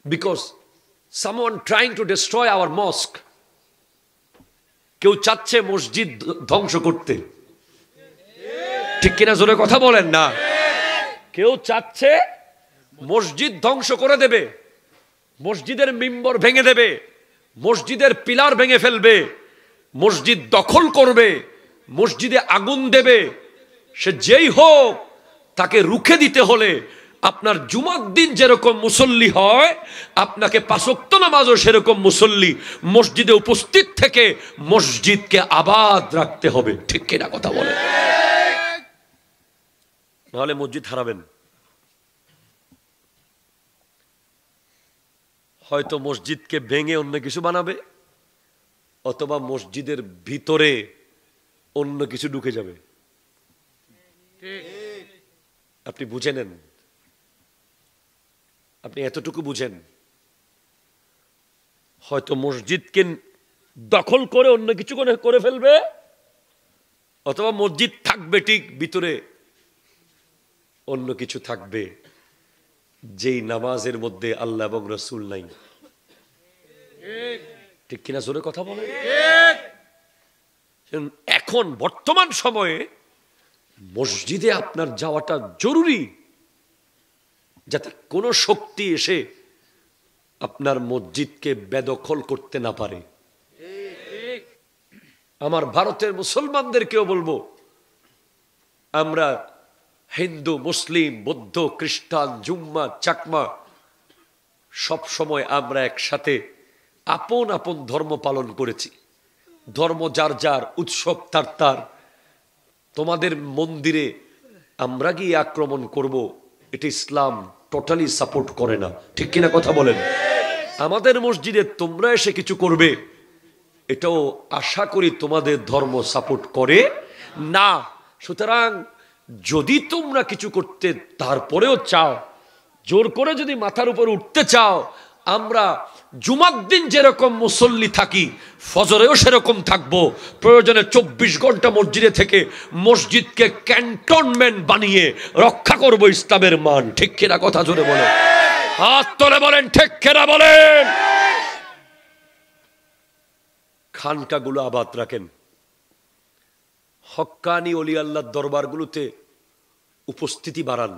because someone trying to destroy our mosque. কেউ চাচ্ছে মসজিদ ধ্বংস করতে, ঠিক কিনা? জোরে কথা বলেন না। কেউ চাচ্ছে মসজিদ ধ্বংস করে দেবে, মসজিদের মিম্বর ভেঙে দেবে, মসজিদের পিলার ভেঙে ফেলবে, মসজিদ দখল করবে, মসজিদে আগুন দেবে। সে যেই হোক, তাকে রুখে দিতে হলে আপনার জুমার দিন যেরকম মুসল্লি হয়, আপনাকে পাঁচ ওয়াক্ত নামাজও সেরকম মুসল্লি মসজিদে উপস্থিত থেকে মসজিদকে আবাদ রাখতে হবে। ঠিক কিনা কথা বলেন? নাহলে মসজিদ হারাবেন। হয়তো মসজিদকে ভেঙে অন্য কিছু বানাবে, অথবা মসজিদের ভিতরে অন্য কিছু ঢুকে যাবে। আপনি বুঝে নেন, আপনি এতটুকু বুঝেন, হয়তো মসজিদকে দখল করে অন্য কিছু করে ফেলবে, অথবা মসজিদ থাকবে ঠিক ভিতরে অন্য কিছু থাকবে, যেই নামাজের মধ্যে আল্লাহ এবং রাসূল নাই। ঠিক কিনা? জোরে কথা বলে। এখন বর্তমান সময়ে মসজিদে আপনার যাওয়াটা জরুরি, যাতে কোনো শক্তি এসে আপনার মসজিদকে বেদখল করতে না পারে। আমার ভারতের মুসলমানদেরকেও বলবো, আমরা হিন্দু, মুসলিম, বৌদ্ধ, খ্রিস্টান, জুম্মা, চাকমা সব সময় আমরা একসাথে আপন আপন ধর্ম পালন করেছি। ধর্ম যার যার, উৎসব তার তার। তোমাদের মন্দিরে আমরা গিয়ে আক্রমণ করব, এটা ইসলাম টোটালি সাপোর্ট করে না। ঠিক কিনা কথা বলেন? আমাদের মসজিদে তোমরা এসে কিছু করবে, এটাও আশা করি তোমাদের ধর্ম সাপোর্ট করে না। সুতরাং যদি তোমরা কিছু করতে তারপরেও চাও, জোর করে যদি মাথার উপর উঠতে চাও, আমরা জুমার দিন যেরকম মুসল্লি থাকি, ফজরেও সেরকম থাকবো। প্রয়োজনে 24 ঘন্টা মসজিদে থেকে মসজিদকে ক্যান্টনমেন্ট বানিয়ে রক্ষা করব ইসলামের মান। ঠিক কিনা কথা জোরে বলেন, হাত তুলে বলেন ঠিক কিনা বলেন। খানকাগুলো আবাদ রাখেন, হক্কানি ওলি আল্লাহর দরবারগুলোতে উপস্থিতি বাড়ান।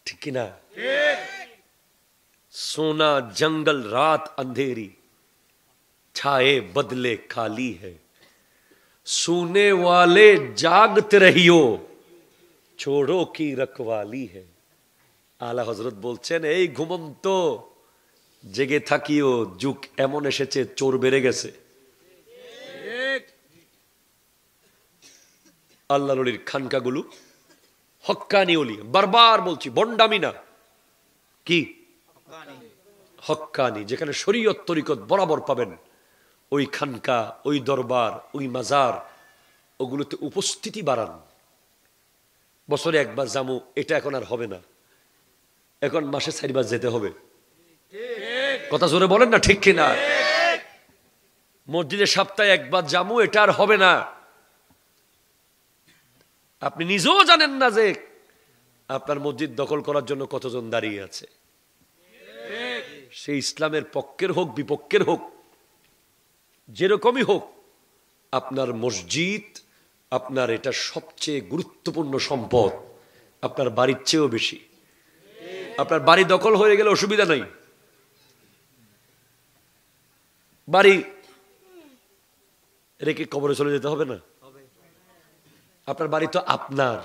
ঠিক কিনা? सोना जंगल रात अंधेरी, छाए बदले खाली है, सोने वाले जागते रहियो, छोड़ो की रखवाली है। आला हजरत বলছেন, এই ঘুমন্ত জেগে থাকিও, যুগ এমন এসেছে চোর বেড়ে গেছে। আল্লাহর ওলির খানকাগুলো হক্কানি ওলি, বারবার বলছি, বন্ডামি না, কি হক্কানি, যেখানে শরীয়ত তরিকত বরাবর পাবেন, ওই খানকা, ওই দরবার, ওই মাজার, ওগুলোতে উপস্থিতি বাড়ান। বছরে একবার জামু, এটা এখন আর হবে না, এখন মাসে 4 বার যেতে হবে। কথা জোরে বলেন না ঠিক কিনা? মসজিদে সপ্তাহে একবার জামু, এটা আর হবে না। আপনি নিজেও জানেন না যে আপনার মসজিদ দখল করার জন্য কতজন দাঁড়িয়ে আছে। সেই ইসলামের পক্ষের হোক বিপক্ষের হোক, যেরকমই হোক, আপনার মসজিদ আপনার এটা সবচেয়ে গুরুত্বপূর্ণ সম্পদ, আপনার বাড়ির চেয়েও বেশি। আপনার বাড়ি দখল হয়ে গেলে অসুবিধা নাই, বাড়ি রেখে কবরে চলে যেতে হবে না। আপনার বাড়ি তো আপনার,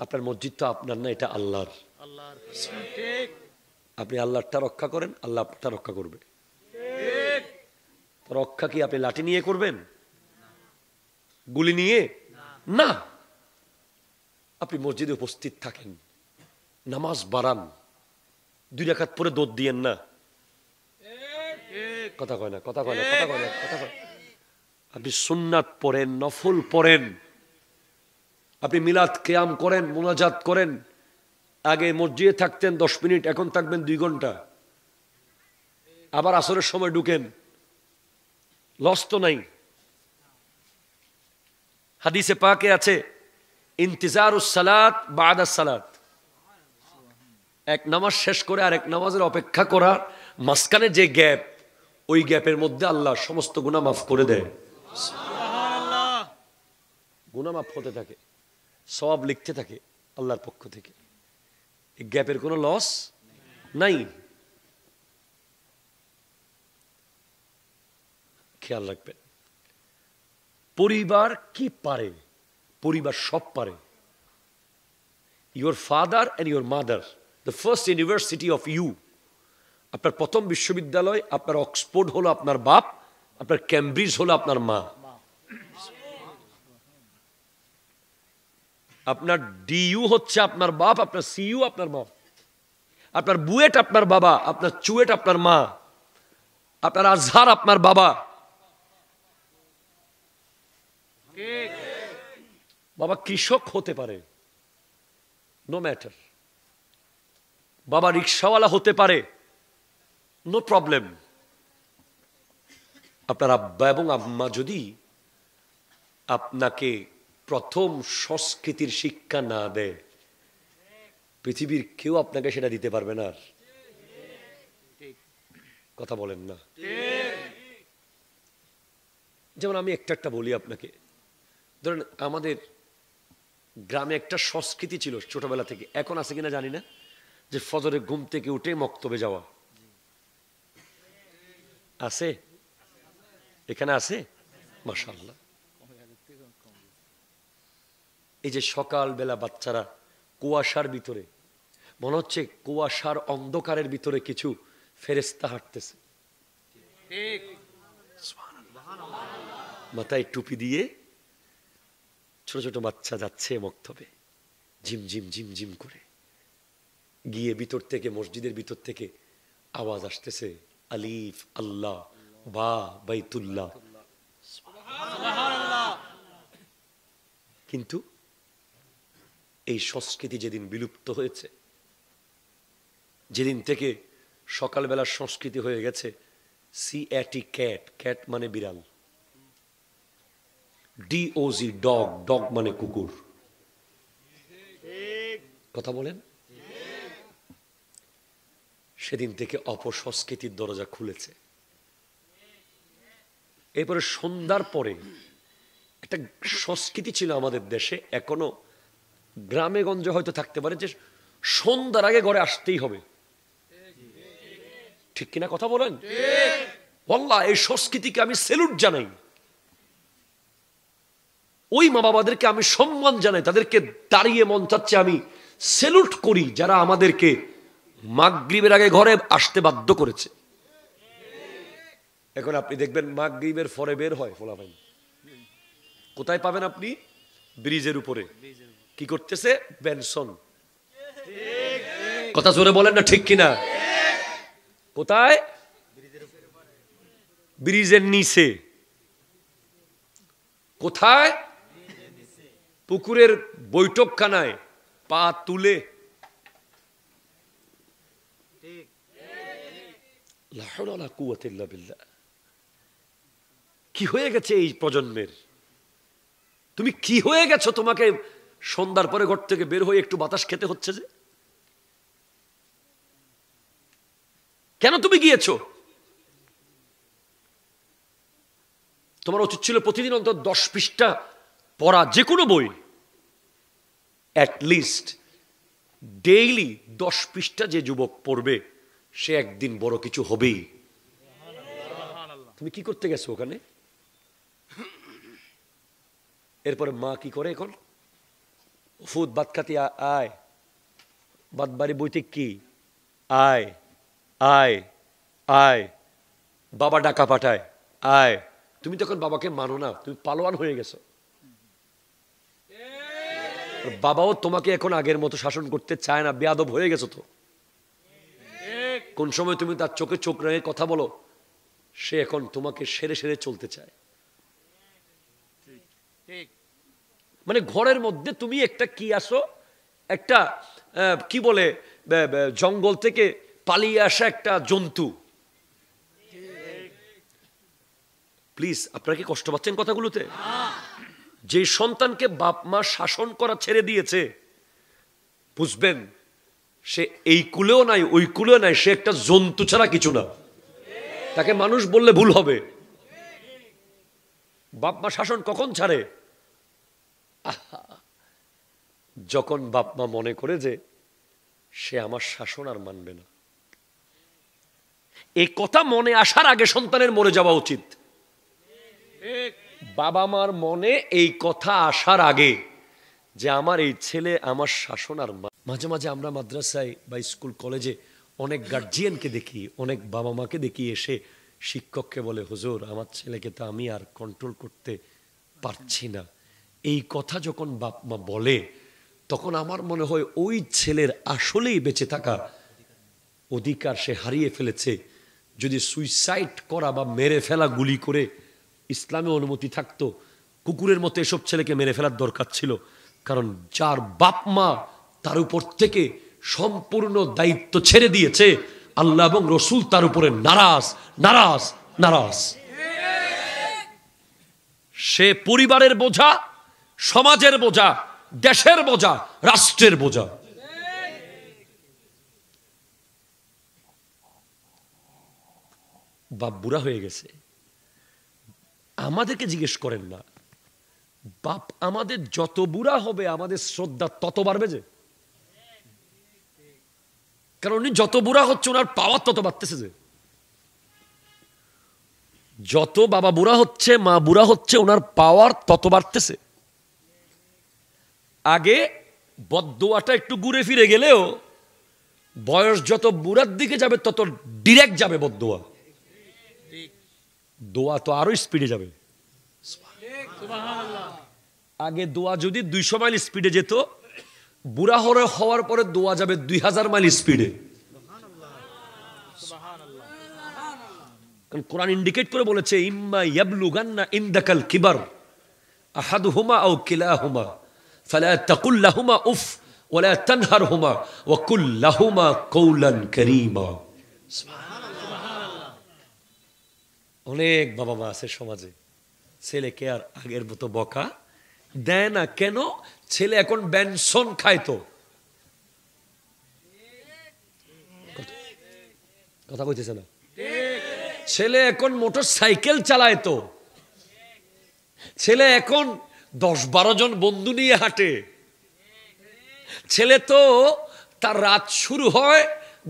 আপনার মসজিদ তো আপনার না, এটা আল্লাহর। আপনি আল্লাহরটা রক্ষা করেন, আল্লাহ আপনারটা রক্ষা করবে। রক্ষা কি আপনি লাঠি নিয়ে করবেন, গুলি নিয়ে? না, আপনি মসজিদে উপস্থিত থাকেন, নামাজ বাড়ান, 2 রাকাত পরে দৌড় দিয়েন না। কথা কয় না, কথা কয় না, কথা কয় না, কথা কয়। আপনি সুন্নাত পড়েন, নফল পড়েন, আপনি মিলাদ কিয়াম করেন, মুনাজাত করেন। আগে মসজিদে থাকতেন 10 মিনিট, এখন থাকবেন 2 ঘন্টা। আবার আসরের সময় ঢুকেন, লস তো নাই। হাদিসে পাকে আছে, ইন্তিজারুস সালাত বাদাস সালাত, এক নামাজ শেষ করে আরেক নামাজের অপেক্ষা করা, মাঝখানে যে গ্যাপ, ওই গ্যাপের মধ্যে আল্লাহ সমস্ত গুনাহ মাফ করে দেয়। সুবহানাল্লাহ। গুনাহ মাফ হতে থাকে, সওয়াব লিখতে থাকে আল্লাহর পক্ষ থেকে। এই গ্যাপের কোনো লস নাই। খেয়াল রাখবেন, পরিবার কি পারে? পরিবার সব পারে। your father and your mother, the first university of you, আপনার প্রথম বিশ্ববিদ্যালয়, আপনার অক্সফোর্ড হলো আপনার বাপ, আপনার ক্যামব্রিজ হলো আপনার মা। আপনার ডিইউ হচ্ছে আপনার বাপ, আপনার সিইউ আপনার মা, আপনার বুয়েট আপনার বাবা, আপনার চুয়েট আপনার মা, আপনার আজহার আপনার বাবা। বাবা কৃষক হতে পারে, নো ম্যাটার। বাবা রিক্সাওয়ালা হতে পারে, নো প্রবলেম। আপনার আব্বা এবং আম্মা যদি আপনাকে প্রথম সংস্কৃতির শিক্ষা না দেয়, পৃথিবীর কেউ আপনাকে সেটা দিতে পারবে না। আর কথা বলেন না? যেমন আমি একটা বলি আপনাকে, ধরেন আমাদের গ্রামে একটা সংস্কৃতি ছিল ছোটবেলা থেকে, এখন আছে কিনা জানি না, যে ফজরে ঘুম থেকে উঠে মক্তবে যাওয়া। আছে? এখানে আছে? মাশাআল্লাহ। এই যে সকালবেলা বাচ্চারা কুয়াশার ভিতরে, মনে হচ্ছে কুয়াশার অন্ধকারের ভিতরে কিছু ফেরেশতা হাঁটতেছে, মাথায় টুপি দিয়ে ছোট ছোট বাচ্চা যাচ্ছে মক্তবে, ঝিম ঝিম ঝিম ঝিম করে। গিয়ে ভিতর থেকে, মসজিদের ভিতর থেকে আওয়াজ আসতেছে, আলিফ আল্লাহ বা বাইতুল্লাহ। কিন্তু এই সংস্কৃতি যেদিন বিলুপ্ত হয়েছে, যেদিন থেকে সকালবেলার সংস্কৃতি হয়ে গেছে সিএটি ক্যাট, ক্যাট মানে বিড়াল, ডিওজি ডগ, ডগ মানে কুকুর। কথা বলেন? সেদিন থেকে অপসংস্কৃতির দরজা খুলেছে। এরপরে সন্ধ্যার পরে একটা সংস্কৃতি ছিল আমাদের দেশে, এখনো গ্রামে গঞ্জে হয়তো থাকতে পারে, যে সন্ধ্যার আগে ঘরে আসতেই হবে। ঠিক কিনা কথা বলেন? আল্লাহ, এই সংস্কৃতিকে আমি স্যালুট জানাই। ওই মা বাবাদেরকে আমি সম্মান জানাই, তাদেরকে দাঁড়িয়ে মন চাচ্ছে আমি স্যালুট করি, যারা আমাদেরকে মাগরিবের আগে ঘরে আসতে বাধ্য করেছে। এখন আপনি দেখবেন মাগরিবের পরে বের হয় ফলাফল, কোথায় পাবেন আপনি? ব্রিজের উপরে। কি করতেছে? বেনসন। কথা জোরে বলেন না, ঠিক কিনা? কোথায়? ব্রিজের নিচে। কোথায়? পুকুরের বৈঠকখানায় পা তুলে। কি হয়ে গেছে এই প্রজন্মের? তুমি কি হয়ে গেছো? তোমাকে সন্ধ্যার পরে ঘর থেকে বের হয়ে একটু বাতাস খেতে হচ্ছে যে? কেন তুমি গিয়েছো? তোমার উচিত ছিল প্রতিদিন অন্তত 10 পৃষ্ঠা পড়া, যে কোনো বই, অ্যাটলিস্ট ডেইলি 10 পৃষ্ঠা যে যুবক পড়বে সে একদিন বড় কিছু হবেই। তুমি কি করতে গেছো ওখানে? এরপরে মা কি করে এখন? ফুদ ভাত খাতি, আয় বাদ বাড়ি বইতে কি, আয় আয় আয়, বাবা ডাকা পাঠায়, আয়। তুমি তখন বাবাকে মানো না, তুমি পালোয়ান হয়ে গেছো। বাবাও তোমাকে এখন আগের মতো শাসন করতে চায় না, বেয়াদব হয়ে গেছো তো। কোন সময় তুমি তার চোখে চোখ রেখে কথা বলো, সে এখন তোমাকে সেরে সেরে চলতে চায়। মানে ঘরের মধ্যে তুমি একটা কি আসো, একটা কি বলে, জঙ্গল থেকে পালিয়ে আসা একটা জন্তু। প্লিজ, আপনারা কি কষ্ট পাচ্ছেন কথাগুলোতে? যে সন্তানকে বাপ মা শাসন করা ছেড়ে দিয়েছে, বুঝবেন সে এই কুলেও নাই ওই কুলেও নাই, সে একটা জন্তু ছাড়া কিছু না। তাকে মানুষ বললে ভুল হবে। বাপ মা শাসন কখন ছাড়ে? যখন বাপ মা মনে করে যে সে আমার শাসন আর মানবে না। এই কথা মনে আসার আগে সন্তানের মরে যাওয়া উচিত। বাবা মার মনে এই কথা আসার আগে যে আমার এই ছেলে আমার শাসন আর মাঝে মাঝে আমরা মাদ্রাসায় বা স্কুল কলেজে অনেক গার্জিয়ানকে দেখি, অনেক বাবা মাকে দেখি এসে শিক্ষককে বলে, হুজুর আমার ছেলেকে তো আমি আর কন্ট্রোল করতে পারছি না। এই কথা যখন বাপ মা বলে তখন আমার মনে হয় ওই ছেলের আসলেই বেঁচে থাকা অধিকার সে হারিয়ে ফেলেছে। যদি সুইসাইড করা বা মেরে ফেলা গুলি করে ইসলামে অনুমতি থাকতো, কুকুরের মতো এসব ছেলেকে মেরে ফেলার দরকার ছিল। কারণ যার বাপ মা তার উপর থেকে সম্পূর্ণ দায়িত্ব ছেড়ে দিয়েছে, আল্লাহ এবং রসুল তার উপরে নারাজ নারাজ নারাজ। সে পরিবারের বোঝা, সমাজের বোঝা, দেশের বোঝা, রাষ্ট্রের বোঝা। বাপ বুড়া হয়ে গেছে, আমাদেরকে জিজ্ঞেস করেন না, বাপ আমাদের যত বুড়া হবে আমাদের শ্রদ্ধা তত বাড়বে। যে কারণ উনি যত বুড়া হচ্ছে ওনার পাওয়ার তত বাড়তেছে। যে যত বাবা বুড়া হচ্ছে, মা বুড়া হচ্ছে, ওনার পাওয়ার তত বাড়তেছে। আগে বদদোয়াটা একটু ঘুরে ফিরে গেলেও বয়স যত বুড়ার দিকে যাবে তত ডিরেক্ট যাবে বদদোয়া। দোয়া তো আরো স্পিডে যাবে। আগে দোয়া যদি 200 মাইল স্পিডে যেত, বুড়া হওয়ার পরে দোয়া যাবে 2000 মাইল স্পিডে। কারণ কোরআন ইন্ডিকেট করে বলেছে, ইম্মা ইয়াবলুগান্না ইনদাকাল কিবার আহাদুহুমা আও কিলাহুমা ফালা তাকুল লাহুমা উফ ওয়ালা তানহারহুমা ওয়া কুল লাহুমা কওলান কারীমা। অনেক বাবা মা আছে সমাজে, ছেলেকে আর আগের মতো বকা দেয় না। কেন? ছেলে এখন বেনসন খাইতো। কথা কইতেছে না? ছেলে এখন মোটর সাইকেল চালাইতো। ছেলে এখন 10-12 জন বন্ধু নিয়ে হাঁটে। ছেলে তো তার রাত শুরু হয়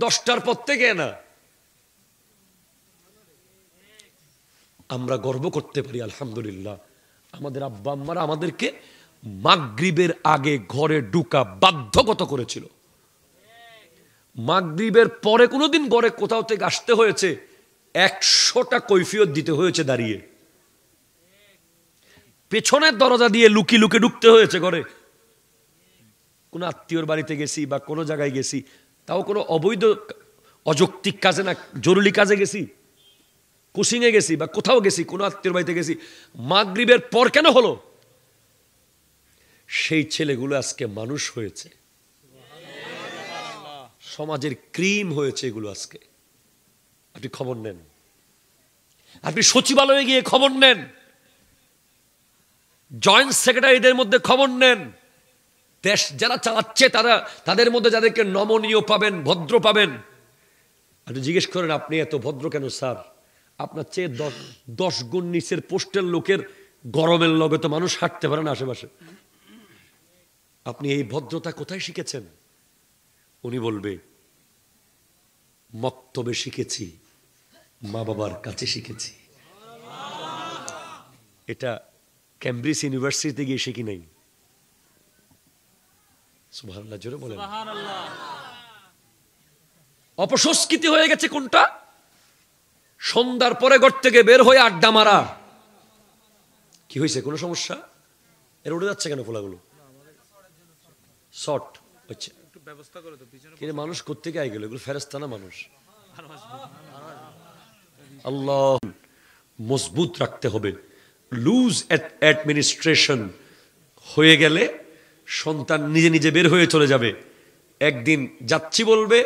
10টার পর থেকে না। আমরা গর্ব করতে পারি আলহামদুলিল্লাহ, আমাদের আব্বা আম্মারা আমাদেরকে মাগরিবের আগে ঘরে ঢুকা বাধ্যগত করেছিল। মাগরিবের পরে কোনোদিন ঘরে কোথাও থেকে আসতে হয়েছে 100টা কৈফিয়ত দিতে হয়েছে দাঁড়িয়ে। পেছনের দরজা দিয়ে লুকিয়ে লুকিয়ে ঢুকতে হয়েছে ঘরে। কোন আত্মীয়র বাড়িতে গেছি বা কোনো জায়গায় গেছি, তাও কোনো অবৈধ অযৌক্তিক কাজে না, জরুরি কাজে গেছি, কোচিংয়ে গেছি বা কোথাও গেছি, কোনো আত্মীয়র বাড়িতে গেছি, মাগরিবের পর কেন হলো? সেই ছেলেগুলো আজকে মানুষ হয়েছে, সমাজের ক্রিম হয়েছে এগুলো আজকে। আপনি খবর নেন, আপনি সচিবালয়ে গিয়ে খবর নেন, জয়েন্ট সেক্রেটারিদের মধ্যে খবর নেন, দেশ যারা চালাচ্ছে তাদের মধ্যে যাদেরকে নমনীয় পাবেন, ভদ্র পাবেন, আপনি জিজ্ঞেস করেন আপনি এত ভদ্র কেন স্যার? আপনার চেয়ে 10 গুণ নিচের পোস্টের লোকের গরমের লগে তো মানুষ হাঁটতে পারে না আশেপাশে। আপনি এই ভদ্রতা কোথায় শিখেছেন? উনি বলবে মক্তবে শিখেছি, মা বাবার কাছে শিখেছি। এটা ক্যামব্রিজ ইউনিভার্সিটিতে গিয়ে শিখি নাই। সুবহানাল্লাহ, জোরে বলেন। অপসংস্কৃতি হয়ে গেছে কোনটা? সন্ধ্যার পরে ঘর থেকে বের হয়ে আড্ডা মারা। কি হয়েছে? কোনো সমস্যা? এর উঠে যাচ্ছে কেন ফোলাগুলো? শর্ট হচ্ছে। কিন্তু মানুষ কোত্থেকে আই গেল? এগুলো ফেরেশতা না মানুষ? আল্লাহ মজবুত রাখতে হবে। লুজ অ্যাডমিনিস্ট্রেশন হয়ে গেলে সন্তান নিজে নিজে বের হয়ে চলে যাবে। একদিন যাচ্ছি বলবে,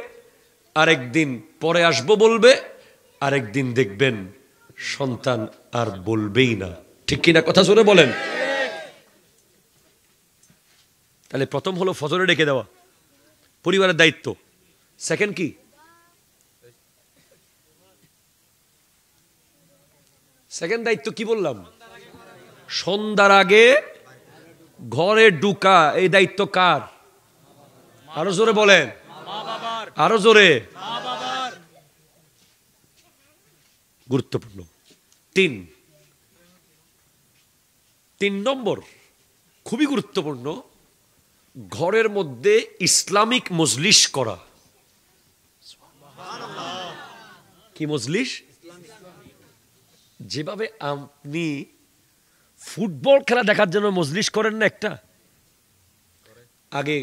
আরেকদিন পরে আসবো বলবে, আরেকদিন দেখবেন সন্তান আর বলবেই না। ঠিক কিনা? কথা জোরে বলেন। তাহলে প্রথম হলো ফজরে ডেকে দেওয়া, পরিবারের দায়িত্ব। সেকেন্ড কি? সেকেন্ড দায়িত্ব কি বললাম? সন্ধ্যার আগে ঘরে ঢুকা। এই দায়িত্ব কার? আরো জোরে বলেন, আরো জোরে। গুরুত্বপূর্ণ। 3 নম্বর খুবই গুরুত্বপূর্ণ, ঘরের মধ্যে ইসলামিক মজলিস করা। কি মজলিস? যেভাবে আপনি ফুটবল খেলা দেখার জন্য মজলিস করেন না একটা, আগে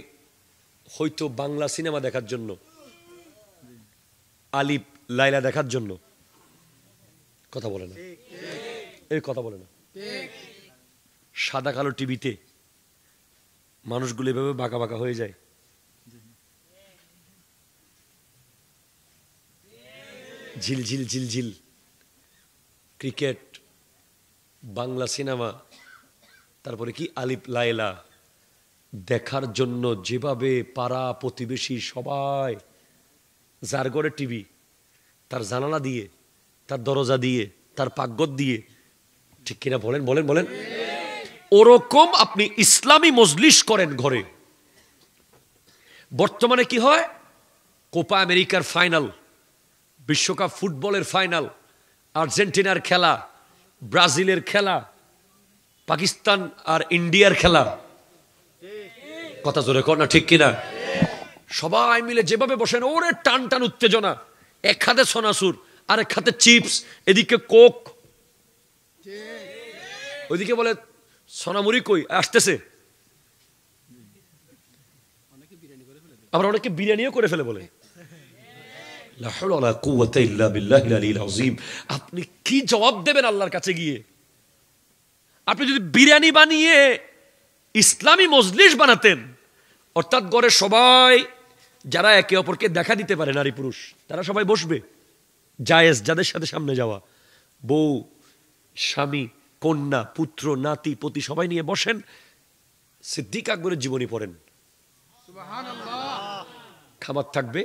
হয়তো বাংলা সিনেমা দেখার জন্য, আলিফ লাইলা দেখার জন্য, কথা বলে না, এই কথা বলে না, সাদা কালো টিভিতে মানুষগুলো এভাবে বাঁকা বাঁকা হয়ে যায়। ঝিলঝিল ঝিলঝিল ক্রিকেট, বাংলা সিনেমা, তারপরে কি আলিফ লায়লা দেখার জন্য যেভাবে পাড়া প্রতিবেশী সবাই, যার ঘরে টিভি তার জানালা দিয়ে, তার দরজা দিয়ে, তার পাকঘর দিয়ে, ঠিক কিনা বলেন বলেন বলেন, ওরকম আপনি ইসলামী মজলিস করেন ঘরে। বর্তমানে কি হয়, কোপা আমেরিকার ফাইনাল, বিশ্বকাপ ফুটবলের ফাইনাল, আর্জেন্টিনার খেলা, ব্রাজিলের খেলা, পাকিস্তান আর ইন্ডিয়ার খেলা, কথা জোরে কর না ঠিক কিনা, সবাই মিলে যেভাবে বসেন, ওরে টান টান উত্তেজনা, এক হাতে সোনাসুর আর এক হাতে চিপস, এদিকে কোক, ওইদিকে বলে সোনামুড়ি কই আসতেছে, আবার অনেকে বিরিয়ানিও করে ফেলে বলে। আপনি কি জবাব দেবেন আল্লাহর কাছে গিয়ে? আপনি যদি বিরিয়ানি বানিয়ে ইসলামী মজলিস বানাতেন, অর্থাৎ ঘরে সবাই যারা একে অপরকে দেখা দিতে পারে, নারী পুরুষ, তারা সবাই বসবে, জায়েজ যাদের সাথে সামনে যাওয়া, বউ স্বামী কন্যা পুত্র নাতি পতি সবাই নিয়ে বসেন, সিদ্দিক আকবরের জীবনী পড়েন, খাবার থাকবে,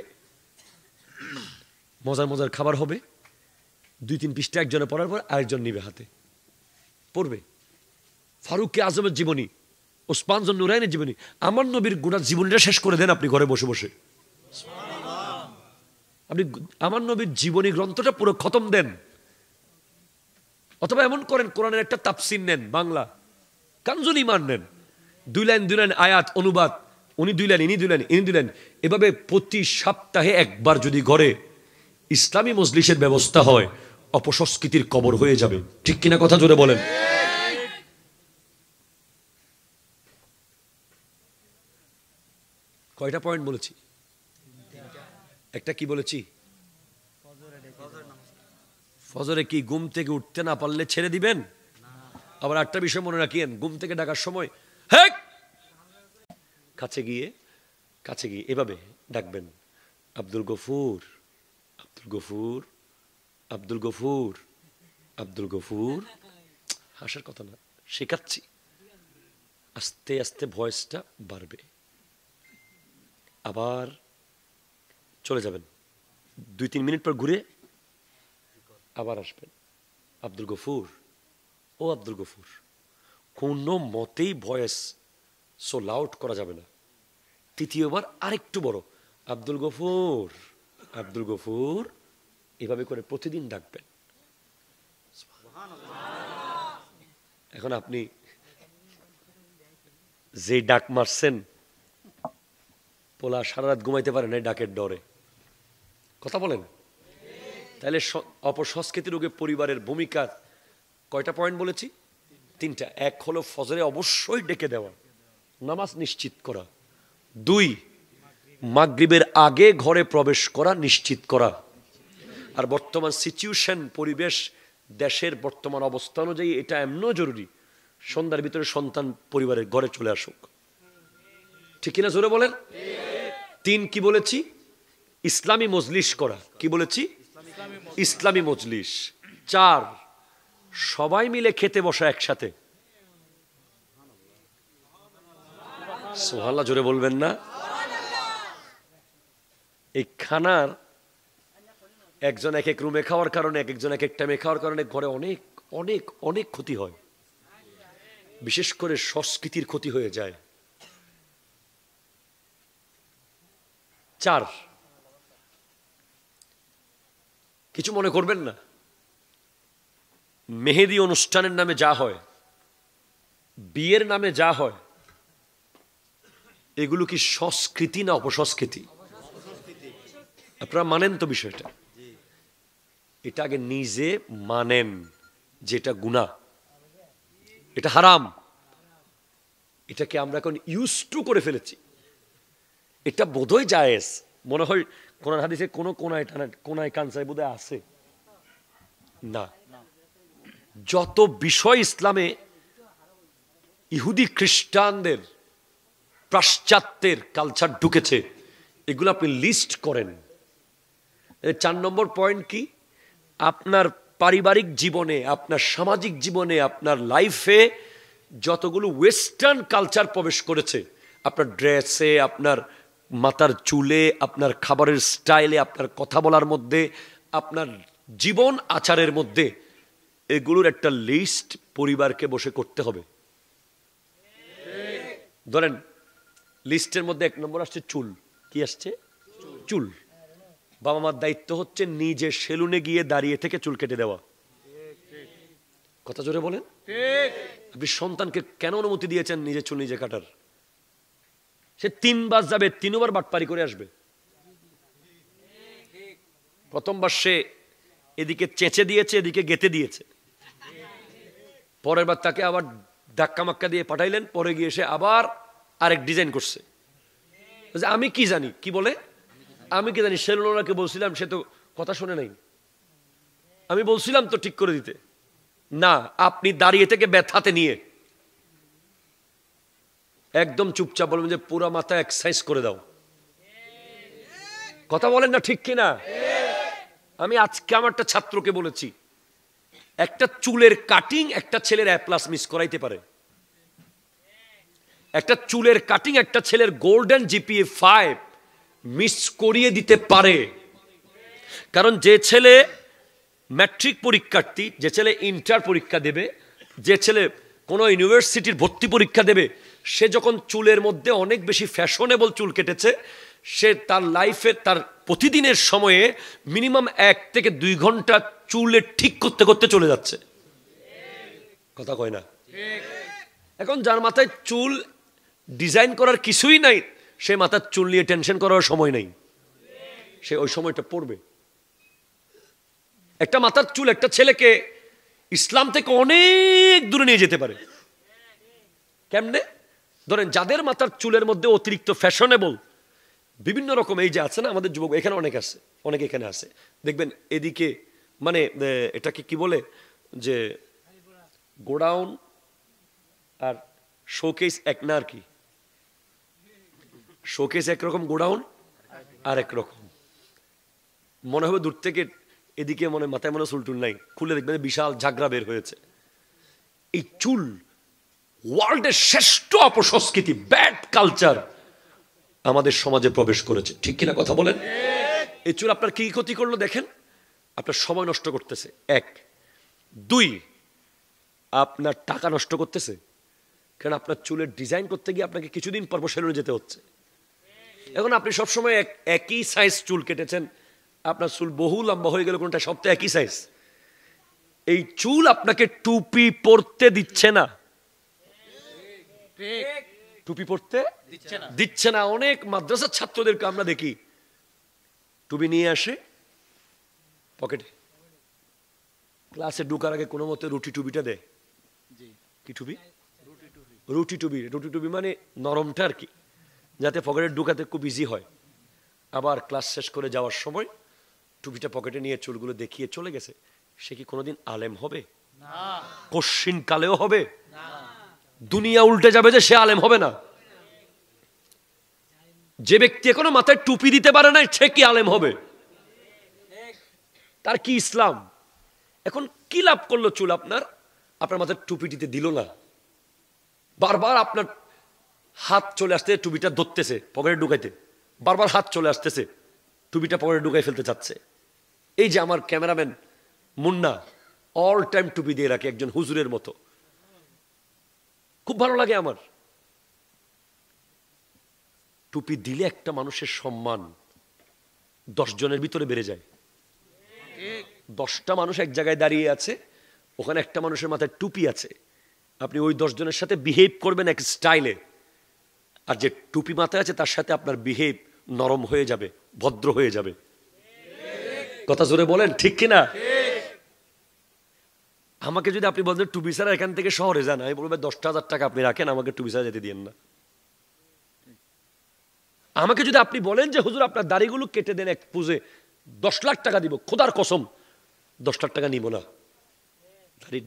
মজার মজার খাবার হবে, 2-3 পৃষ্ঠা একজনে পড়ার পর আরেকজন নিবে হাতে পড়বে। ফারুক আজমের জীবনী, ওসমান নুরাইনের জীবনী, আমার নবীর গোটা জীবনটা শেষ করে দেন আপনি ঘরে বসে বসে। আপনি আমার নবীর জীবনী গ্রন্থটা পুরো খতম দেন, অথবা এমন করেন কোরআনের একটা তাফসির নেন, বাংলা কানজুল ঈমান নেন, 2 লাইন আয়াত অনুবাদ, উনি 2 লাইন ইনি 2 লাইন ইনি 2 লাইন, এভাবে প্রতি সপ্তাহে একবার যদি ঘরে ইসলামী মজলিসের ব্যবস্থা হয়, অপসংস্কৃতির কবর হয়ে যাবে। ঠিক কিনা কথা জোরে বলেন। কয়টা পয়েন্ট বলেছি? একটা কি বলেছি? ফজরে কি ঘুম থেকে উঠতে না পারলে ছেড়ে দিবেন? আবার একটা বিষয় মনে রাখিয়েন, ঘুম থেকে ডাকার সময় হেক কাছে গিয়ে এভাবে ডাকবেন, আব্দুল গফুর, আব্দুল গফুর, আব্দুল গফুর, আব্দুল গফুর। হাসার কথা না, শেখাচ্ছি, আস্তে আস্তে ভয়েসটা বাড়বে। আবার চলে যাবেন, 2-3 মিনিট পর ঘুরে আবার আসবেন, আব্দুল গফুর, ও আব্দুল গফুর। কোনো মতেই ভয়েস সো লাউড করা যাবে না। তৃতীয়বার আরেকটু বড়, আব্দুল গফুর, আব্দুল গফুর, এভাবে করে প্রতিদিন ডাকবেন। এখন আপনি যে ডাক মারছেন, পোলা সারা রাত ঘুমাইতে পারে না ডাকের ডরে, কথা বলেন। তাহলে অপসংস্কৃতি রোগে পরিবারের ভূমিকা কয়টা পয়েন্ট বলেছি? 3টা। এক হলো ফজরে অবশ্যই ডেকে দেওয়া, নামাজ নিশ্চিত করা। 2, মাগরিবের আগে ঘরে প্রবেশ করা নিশ্চিত করা। আর বর্তমান সিচুয়েশন, পরিবেশ, দেশের বর্তমান অবস্থা অনুযায়ী এটা এমনও জরুরি, সন্ধ্যার ভিতরে সন্তান পরিবারের ঘরে চলে আসুক। ঠিক কিনা জোরে বলেন। 3 কি বলেছি? ইসলামী মজলিস করা। কি বলেছি? ইসলামী মজলিস। 4, সবাই মিলে খেতে বসা একসাথে। সুবহানাল্লাহ জোরে বলবেন না? এই খানার একজন এক এক রুমে খাওয়ার কারণে, এক একজন এক এক টাইমে খাওয়ার কারণে ঘরে অনেক অনেক অনেক ক্ষতি হয়, বিশেষ করে সংস্কৃতির ক্ষতি হয়ে যায়। 4, কিছু মনে করবেন না, মেহেদি অনুষ্ঠানের নামে যা হয়, বিয়ের নামে যা হয়, এগুলো কি সংস্কৃতি না অপসংস্কৃতি? আপনারা মানেন তো বিষয়টা? এটা আগে নিজে মানেন যেটা গুনাহ, এটা হারাম। এটাকে আমরা এখন ইউজ টু করে ফেলেছি। এটা বোধহয় জায়েজ, মনে হয় কোরআন হাদিসে কোনো কোনায় কানসায় বোধহয় আছে না। যত বিষয় ইসলামে ইহুদি খ্রিস্টানদের পাশ্চাত্যের কালচার ঢুকেছে, এগুলো আপনি লিস্ট করেন। 4 নম্বর পয়েন্ট কি? আপনার পারিবারিক জীবনে, আপনার সামাজিক জীবনে, আপনার লাইফে যতগুলো ওয়েস্টার্ন কালচার প্রবেশ করেছে, আপনার ড্রেসে, আপনার মাথার চুলে, আপনার খাবারের স্টাইলে, আপনার কথা বলার মধ্যে, আপনার জীবন আচারের মধ্যে, এগুলোর একটা লিস্ট পরিবারকে বসে করতে হবে। ধরেন লিস্টের মধ্যে 1 নম্বর আসছে চুল। কি আসছে? চুল। বাবা মার দায়িত্ব হচ্ছে নিজে সেলুনে গিয়ে দাঁড়িয়ে থেকে চুল কেটে দেওয়া। কথা জোরে বলেন। আপনি সন্তানকে কেন অনুমতি দিয়েছেন নিজে চুল নিজে কাটার? সে 3 বার যাবে, 3 বার বাটপারি করে আসবে। প্রথমবার সে এদিকে চেঁচে দিয়েছে, এদিকে গেতে দিয়েছে, পরের বার তাকে আবার ধাক্কা মাক্কা দিয়ে পাঠাইলেন, পরে গিয়ে সে আবার আরেক ডিজাইন করছে। আমি কি জানি, কি বলে আমি কি জানি, সেলুনওয়ালাকে বলছিলাম, সে তো কথা শুনে নাই। আমি বলছিলাম তো ঠিক করে দিতে। না, আপনি দাঁড়িয়ে থেকে ব্যথাতে নিয়ে একদম চুপচাপ বলবেন যে পুরো মাথা এক্সারসাইজ করে দাও। কথা বলেন না ঠিক কিনা? আমি আজকে আমার একটা ছাত্রকে বলেছি, একটা চুলের কাটিং একটা ছেলের A+ মিস করাইতে পারে। একটা চুলের কাটিং একটা ছেলের গোল্ডেন GPA 5 মিস করিয়ে দিতে পারে। কারণ যে ছেলে ম্যাট্রিক পরীক্ষার্থী, যে ছেলে ইন্টার পরীক্ষা দেবে, যে ছেলে কোনো ইউনিভার্সিটির ভর্তি পরীক্ষা দেবে, সে যখন চুলের মধ্যে অনেক বেশি ফ্যাশনেবল চুল কেটেছে, সে তার লাইফে তার প্রতিদিনের সময়ে মিনিমাম 1 থেকে 2 ঘন্টা চুলে ঠিক করতে করতে চলে যাচ্ছে। কথা কয় না? এখন যার মাথায় চুল ডিজাইন করার কিছুই নাই, সে মাথার চুল নিয়ে টেনশন করার সময় নাই, সে ওই সময়টা পড়বে। একটা মাথার চুল একটা ছেলেকে ইসলাম থেকে অনেক দূরে নিয়ে যেতে পারে। কেমনে? ধরেন যাদের মাথার চুলের মধ্যে অতিরিক্ত ফ্যাশনেবল বিভিন্ন রকম, এই যে আছে না আমাদের যুবক, এখানে অনেক আছে, অনেক এখানে আছে, দেখবেন এদিকে মানে এটাকে কি বলে যে গোডাউন আর শোকেস এক না, আর কি শোকেস একরকম, গোডাউন আর একরকম। মনে হবে দূর থেকে এদিকে মনে মাথায় মনে চুল টুল নাই, খুলে দেখবেন বিশাল ঝাগড়া বের হয়েছে। এই চুল ওয়ার্ল্ডের শ্রেষ্ঠ অপসংস্কৃতি, ব্যাড কালচার আমাদের সমাজে প্রবেশ করেছে। ঠিক কিনা কথা বলেন? এই চুল আপনার কি ক্ষতি করলো দেখেন। আপনার সময় নষ্ট করতেছে 1, 2 আপনার টাকা নষ্ট করতেছে, কারণ আপনার চুলের ডিজাইন করতে গিয়ে আপনাকে কিছুদিন পর সেলুনে যেতে হচ্ছে। এখন আপনি সবসময় একই সাইজ চুল কেটেছেন, আপনার চুল বহু লম্বা হয়ে গেল, কোনটা সপ্তাহে একই সাইজ। এই চুল আপনাকে টুপি পরতে দিচ্ছে না, টুপি পরতে দিচ্ছে না। অনেক মাদ্রাসার ছাত্রদেরকে আমরা দেখি টুপি নিয়ে আসে পকেটে, ক্লাসে ঢুকার আগে কোনো মতে রুটি টুপিটা দেয়। কি টুপি? রুটি টুপি। রুটি টুপি মানে নরমটা আর কি, যাতে পকেটে ঢুকাতে খুব ইজি হয়। আবার ক্লাস শেষ করে যাওয়ার সময় টুপিটা পকেটে নিয়ে চুলগুলো দেখিয়ে চলে গেছে। সে কি কোনোদিন আলেম হবে? কশ্চিন কালেও হবে? দুনিয়া উল্টে যাবে যে সে আলেম হবে না। যে ব্যক্তি এখনো মাথায় টুপি দিতে পারে না, সে কি আলেম হবে? তার কি ইসলাম? এখন কি লাভ করলো চুল আপনার? আপনার মাথায় টুপি দিতে দিল না, বারবার আপনার হাত চলে আসতে টুপিটা ধরতেছে পকেটে ঢুকাইতে, বারবার হাত চলে আসতেছে টুপিটা পকেটে ঢুকাই ফেলতে চাচ্ছে। এই যে আমার ক্যামেরাম্যান মুন্না অল টাইম টুপি দিয়ে রাখে, একজন হুজুরের মতো, খুব ভালো লাগে আমার। টুপি দিলে একটা মানুষের সম্মান 10 জনের ভিতরে বেড়ে যায়। 10টা মানুষ এক জায়গায় দাঁড়িয়ে আছে, ওখানে একটা মানুষের মাথায় টুপি আছে, আপনি ওই 10 জনের সাথে বিহেভ করবেন এক স্টাইলে, আর যে টুপি মাথায় আছে তার সাথে আপনার বিহেভ নরম হয়ে যাবে, ভদ্র হয়ে যাবে। কথা জোরে বলেন, ঠিক কিনা? আমাকে যদি আপনি বলেন টুপি ছাড়া এখান থেকে শহরে যান, আমি বলবো 10,000 টাকা আপনি রাখেন, আমাকে টুপি ছাড়া যেতে দিয়েন না। আমাকে যদি আপনি বলেন যে হুজুর আপনার দাড়িগুলো কেটে দেন এক পুজে, 10 লাখ টাকা দিব, খোদার কসম 10 লাখ টাকা নিব না,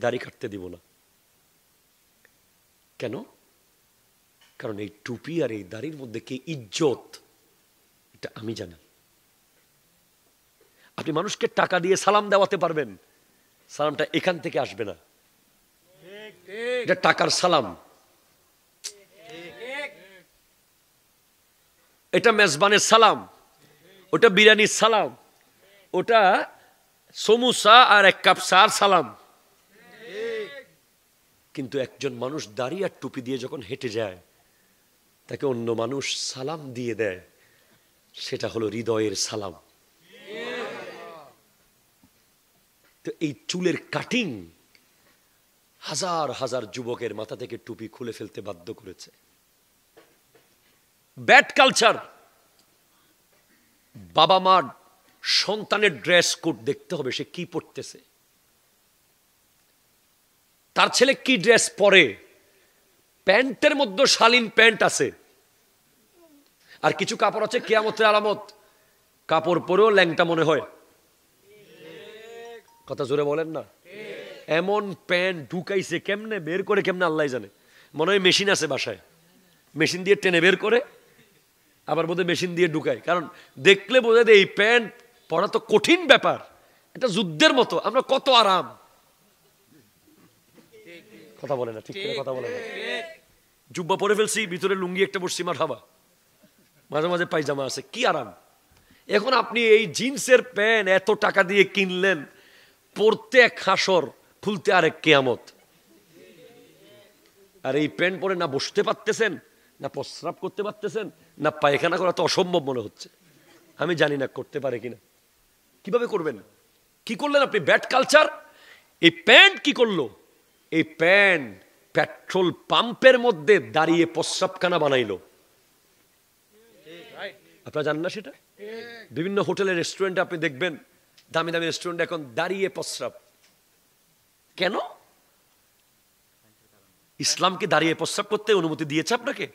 দাড়ি কাটতে দিব না। কেন? কারণ এই টুপি আর এই দাড়ির মধ্যে কি ইজ্জত, এটা আমি জানি। আপনি মানুষকে টাকা দিয়ে সালাম দেওয়াতে পারবেন, সালামটা এখান থেকে আসবে না, এটা টাকার সালাম। এটা মেজবানের সালাম, ওটা বিরিয়ানির সালাম, ওটা সমুসা আর এক কাপ চার সালাম। কিন্তু একজন মানুষ দাড়ি আর টুপি দিয়ে যখন হেঁটে যায়, তাকে অন্য মানুষ সালাম দিয়ে দেয়, সেটা হলো হৃদয়ের সালাম। তো এই চুলের কাটিং হাজার হাজার যুবকের মাথা থেকে টুপি খুলে ফেলতে বাধ্য করেছে। Bad culture. বাবা মা সন্তানের ড্রেস কোড দেখতে হবে, সে কি পড়তেছে, তার ছেলে কি ড্রেস পরে। প্যান্টের মধ্যে শালীন প্যান্ট আছে, আর কিছু কাপড় আছে কিয়ামতের আলামত, কাপড় পরেও ল্যাংটা মনে হয়। কথা জোরে বলেন না। এমন প্যান্ট ঢুকাইছে কেমনে, বের করে কেমনে আল্লাহ জানে। মনে হয় মেশিন আছে বাসায়, মেশিন দিয়ে টেনে বের করে, আবার বোধহয় মেশিন দিয়ে ঢুকায়। কারণ দেখলে বোঝা যায় এই প্যান্ট পরা তো কঠিন ব্যাপার, এটা যুদ্ধের মতো। আমরা কত আরাম, কথা বলে না, ঠিক করে কথা বলে না। জুব্বা পরে ফেলছি, ভিতরে লুঙ্গি একটা পরছি, মারহাবা, মাঝে মাঝে পায়জামা আছে, কি আরাম। এখন আপনি এই জিন্সের প্যান্ট এত টাকা দিয়ে কিনলেন, পরতে এক হাসর, খুলতে আরেক কিয়ামত। আর এই প্যান্ট পরে না বসতে পারতেছেন, না প্রস্রাব করতে পারতেছেন, না পায়খানা করা তো অসম্ভব মনে হচ্ছে। আমি জানি না করতে পারে কিনা। কিভাবে করবেন? কি করলেন আপনি? Bad culture. এই প্যান্ট কি করলো? এই প্যান্ট পেট্রোল পাম্পের মধ্যে দাঁড়িয়ে প্রস্রাবখানা বানাইলো। আপনারা জানেন না সেটা? বিভিন্ন হোটেলের রেস্টুরেন্টে আপনি দেখবেন, দামি দামি রেস্টুরেন্টে এখন দাঁড়িয়ে প্রস্রাব। কেন? ইসলাম কি দাঁড়িয়ে প্রস্রাব করতে অনুমতি দিয়েছে আপনাকে?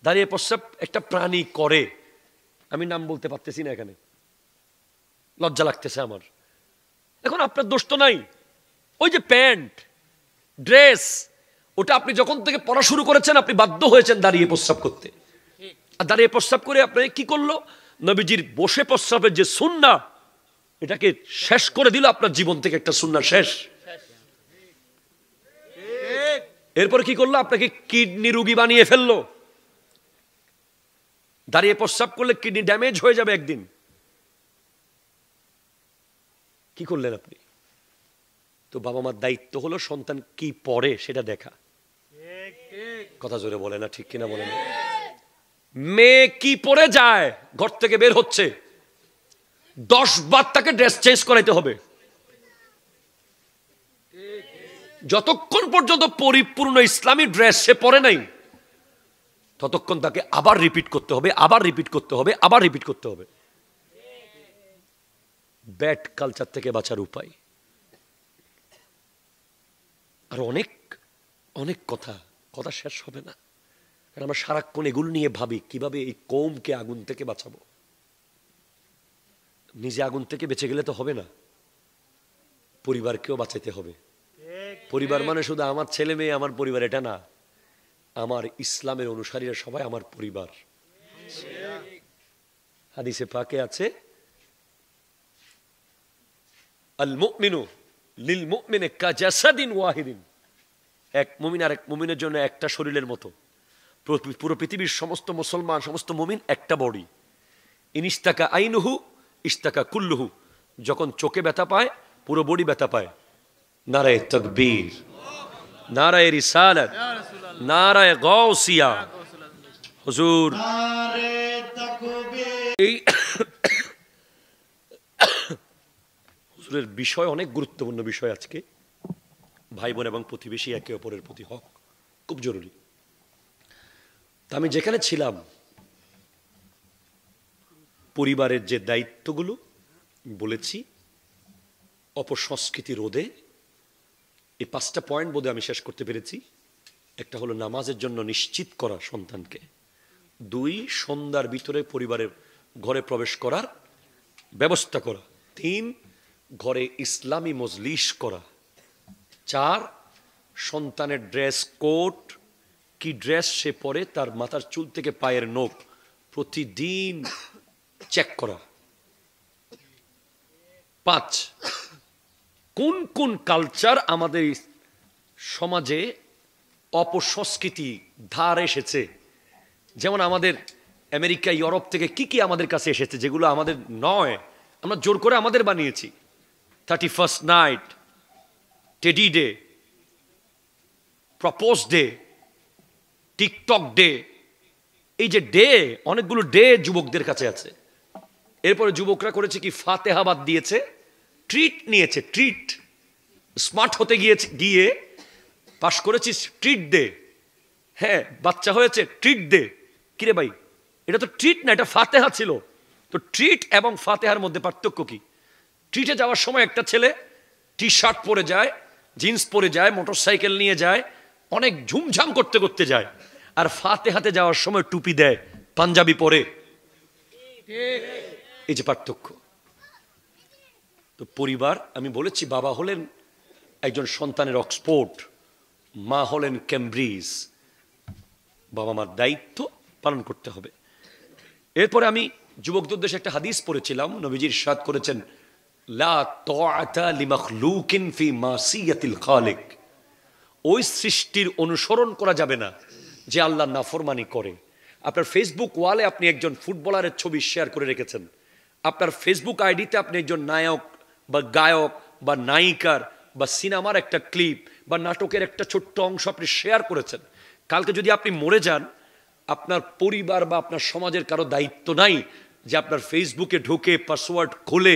দাঁড়িয়ে প্রস্রাব একটা প্রাণী করে, আমি নাম বলতে পারতেছি না এখানে, লজ্জা লাগতেছে আমার। এখন আপনার দোষ তো নাই। ওই যে প্যান্ট, ড্রেস, ওটা আপনি যখন থেকে পড়া শুরু করেছেন, আপনি বাধ্য হয়েছেন দাঁড়িয়ে প্রস্রাব করতে। আর দাঁড়িয়ে প্রস্রাব করে আপনি কি করলো? নবীজির বসে প্রস্রাবের যে সুন্নাহ, এটাকে শেষ করে দিল। আপনার জীবন থেকে একটা সুন্নাহ শেষ। এরপর কি করলো? আপনাকে কিডনি রোগী বানিয়ে ফেললো। দাঁড়িয়ে প্রস্রাব করলে কিডনি ড্যামেজ হয়ে যাবে একদিন। কি করলেন আপনি? তো বাবা মার দায়িত্ব হলো সন্তান কি পড়ে সেটা দেখা। কথা জোরে বলে না, ঠিক কিনা বলে না? মেয়ে কি পরে যায়, ঘর থেকে বের হচ্ছে, 10 বার তাকে ড্রেস চেঞ্জ করাইতে হবে। যতক্ষণ পর্যন্ত পরিপূর্ণ ইসলামী ড্রেস সে পরে নাই, ততক্ষণ তাকে আবার রিপিট করতে হবে, আবার রিপিট করতে হবে, আবার রিপিট করতে হবে। ব্যাড কালচার থেকে বাঁচার উপায় আর অনেক অনেক কথা শেষ হবে না। কারণ আমরা সারাক্ষণ এগুলো নিয়ে ভাবি কিভাবে এই কওমকে আগুন থেকে বাঁচাবো। নিজে আগুন থেকে বেঁচে গেলে তো হবে না, পরিবারকেও বাঁচাতে হবে। পরিবার মানে শুধু আমার ছেলে মেয়ে, আমার পরিবার এটা না, আমার ইসলামের অনুসারীরা সবাই আমার পরিবার। হাদিসে পাকে আছে, আল মুমিনু লিল মুমিনি কাজাসাদিন ওয়াহিদিন। এক মুমিন আর এক মুমিনের জন্য একটা শরীরের মতো। পুরো পৃথিবীর সমস্ত মুসলমান, সমস্ত মুমিন একটা বডি। ইনিস্তাকা আইনুহু ইস্তাকা কুল্লুহু। যখন চোখে ব্যথা পায়, পুরো বডি ব্যথা পায়। নারায়ে তাকবীর, নারায়ে রিসালাত, নারায়ে গাউসিয়া। হুজুর এই হুজুরের বিষয় অনেক গুরুত্বপূর্ণ বিষয়। আজকে ভাই বোন এবং প্রতিবেশী একে অপরের প্রতি হক খুব জরুরি। তা আমি যেখানে ছিলাম পরিবারের যে দায়িত্বগুলো বলেছি, অপসংস্কৃতি রোধে এই 5টা পয়েন্ট বোধহয় আমি শেষ করতে পেরেছি। একটা হলো নামাজের জন্য নিশ্চিত করা সন্তানকে, 2 সন্ধ্যার ভিতরে পরিবারের ঘরে প্রবেশ করার ব্যবস্থা করা, 3 ঘরে ইসলামী মজলিস করা, 4 সন্তানের ড্রেস কোড, কি ড্রেস সে পরে তার মাথার চুল থেকে পায়ের নখ প্রতিদিন চেক করা, 5 কোন কোন কালচার আমাদের সমাজে অপসংস্কৃতি ধার এসেছে, যেমন আমাদের আমেরিকা ইউরোপ থেকে কি কি আমাদের কাছে এসেছে যেগুলো আমাদের নয়, আমরা জোর করে আমাদের বানিয়েছি। 31st night, teddy day, propose day, TikTok day, এই যে ডে, অনেকগুলো ডে যুবকদের কাছে আছে। এরপরে যুবকরা করেছে কি, ফাতেহাবাদ দিয়েছে, ট্রিট নিয়েছে, ট্রিট, স্মার্ট হতে গিয়ে পাশ করেছিস ট্রিট দে, হ্যাঁ বাচ্চা হয়েছে ট্রিট দে। কিরে ভাই, এটা তো ট্রিট না, এটা ফাতেহা ছিল। তো ট্রিট এবং ফাতেহার মধ্যে পার্থক্য কি? ট্রিটে যাওয়ার সময় একটা ছেলে টি শার্ট পরে যায়, জিন্স পরে যায়, মোটর সাইকেল নিয়ে যায়, অনেক ঝুমঝাম করতে করতে যায়। আর ফাতেহাতে যাওয়ার সময় টুপি দেয়, পাঞ্জাবি পরে। এই যে পার্থক্য। তো পরিবার, আমি বলেছি বাবা হলেন একজন সন্তানের অক্সফোর্ড, মা হলেন কেমব্রিজ। বাবা মার দায়িত্ব পালন করতে হবে। এরপরে আমি যুবকদের উদ্দেশ্যে একটা হাদিস পড়েছিলাম, নবীজি ইরশাদ করেছেন, লা তাআতা লিমাখলুকিন ফি মাসিয়াতিল খালিক। ওই সৃষ্টির অনুসরণ করা যাবে না যে আল্লাহর নাফরমানি করে। আপনার ফেসবুক ওয়ালে আপনি একজন ফুটবলারের ছবি শেয়ার করে রেখেছেন, আপনার ফেসবুক আইডিতে আপনি একজন নায়ক বা গায়ক বা নায়িকার বা সিনেমার একটা ক্লিপ বা নাটকের একটা ছোট্ট অংশ আপনি শেয়ার করেছেন। কালকে যদি আপনি মরে যান, আপনার পরিবার বা আপনার সমাজের কারো দায়িত্ব নাই যে আপনার ফেসবুকে ঢুকে পাসওয়ার্ড খুলে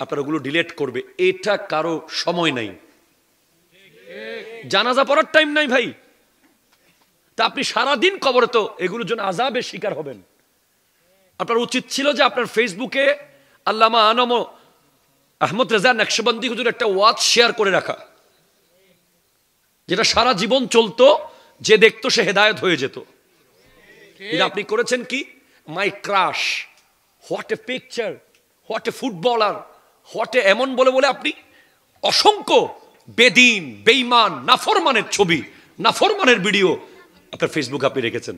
আপনার ওগুলো ডিলিট করবে। এটা কারো সময় নাই, জানাজা পড়ার টাইম নাই ভাই। তা আপনি সারাদিন কবরে তো এগুলোর জন্য আযাবের শিকার হবেন। আপনার উচিত ছিল যে আপনার ফেসবুকে আল্লামা আনম আহমদ রেজা নকশবন্দি হুজুর একটা ওয়াজ শেয়ার করে রাখা, যেটা সারা জীবন চলতো, যে দেখতো সে হেদায়েত হয়ে যেত। এটা আপনি করেছেন কি, my crush, what a picture, what a footballer, what a, এমন বলে বলে আপনি অসংখ্য বেদিন, বেঈমান, নাফরমানের ছবি, নাফরমানের ভিডিও আপনার ফেসবুকে আপনি রেখেছেন।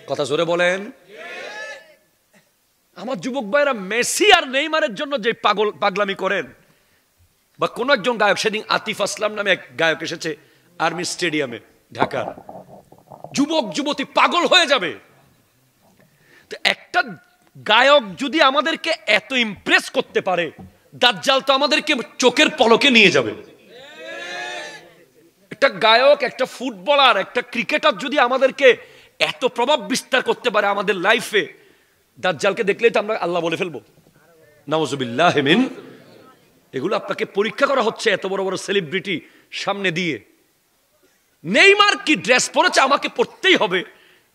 কথা জোরে বলেন। আমার যুবক ভাইরা মেসি আর নেইমারের জন্য যে পাগলামি করেন, বা কোন একজন গায়ক, সেদিন আতিফ আসলাম নামে এক গায়ক এসেছে আর্মি স্টেডিয়ামে ঢাকার, যুবক যুবতী পাগল হয়ে যাবে। তো একটা গায়ক যদি আমাদেরকে এত ইমপ্রেস করতে পারে, দাজ্জাল তো আমাদেরকে চোখের পলকে নিয়ে যাবে। একটা গায়ক, একটা ফুটবলার, একটা ক্রিকেটার যদি আমাদেরকে এত প্রভাব বিস্তার করতে পারে আমাদের লাইফে, দাজ্জালকে দেখলেই তো আমরা আল্লাহ বলে ফেলবো, নাউজুবিল্লাহ মিন। এগুলো আপনাকে পরীক্ষা করা হচ্ছে এত বড় বড় সেলিব্রিটি সামনে দিয়ে। নেইমার কি ড্রেস পরেছে, আমাকে পরতেই হবে।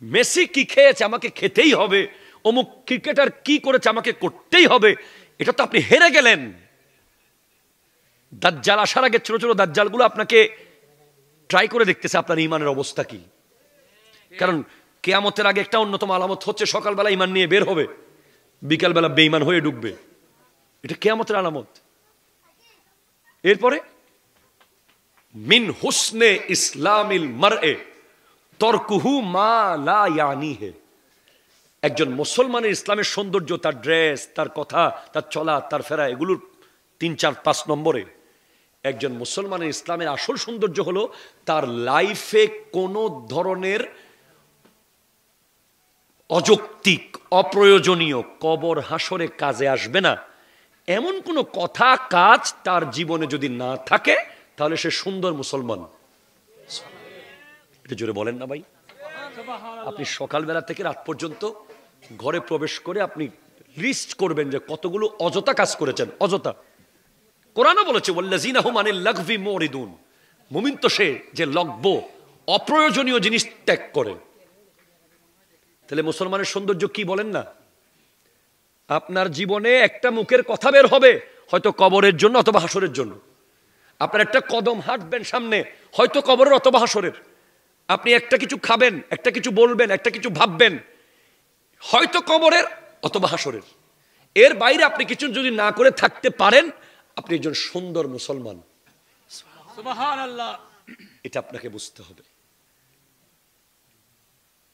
মেসি কি খেয়েছে, আমাকে খেতেই হবে। অমুক ক্রিকেটার কি করেছে, আমাকে করতেই হবে। এটা তো আপনি হেরে গেলেন। দাজ্জাল আসার আগে ছোট ছোট দাজ্জালগুলো আপনাকে ট্রাই করে দেখতেছে আপনার ইমানের অবস্থা কি। কারণ কিয়ামতের আগে একটা অন্যতম আলামত হচ্ছে সকালবেলা ইমান নিয়ে বের হবে, বিকালবেলা বেঈমান হয়ে ঢুকবে। এটা কিয়ামতের আলামত। এরপরে মিন হুসনে ইসলামিল মারএ তরকুহু মা লা ইয়ানিহি। একজন মুসলমানের ইসলামের সৌন্দর্য তার ড্রেস, তার কথা, তার চলা, তার ফেরা, এগুলোর 3, 4, 5 নম্বরে। একজন মুসলমানের ইসলামের আসল সৌন্দর্য হলো তার লাইফে কোনো ধরনের অযৌক্তিক, অপ্রয়োজনীয়, কবর হাসরে কাজে আসবে না এমন কোনো কথা, কাজ তার জীবনে যদি না থাকে, তাহলে সে সুন্দর মুসলমান। এটা জোরে বলেন না ভাই। আপনি সকালবেলা থেকে রাত পর্যন্ত ঘরে প্রবেশ করে আপনি লিস্ট করবেন যে কতগুলো অযথা কাজ করেছেন। অযথা, কোরআনও বলেছে ওয়াল্লাযীনা হুম আনিল লাগভি মুরিদুন। মুমিন তো সে যে লগ্ব, অপ্রয়োজনীয় জিনিস ত্যাগ করে। তাহলে মুসলমানের সৌন্দর্য কি বলেন না? আপনার জীবনে একটা মুখের কথা বের হবে, হয়তো কবরের জন্য অথবা হাসরের জন্য। আপনার একটা কদম হাঁটবেন সামনে, হয়তো কবরের অথবা হাসরের। আপনি একটা কিছু খাবেন, একটা কিছু বলবেন, একটা কিছু ভাববেন, হয়তো কবরের অথবা হাসরের। এর বাইরে আপনি কিছু যদি না করে থাকতে পারেন, আপনি একজন সুন্দর মুসলমান। সুবহানাল্লাহ। এটা আপনাকে বুঝতে হবে।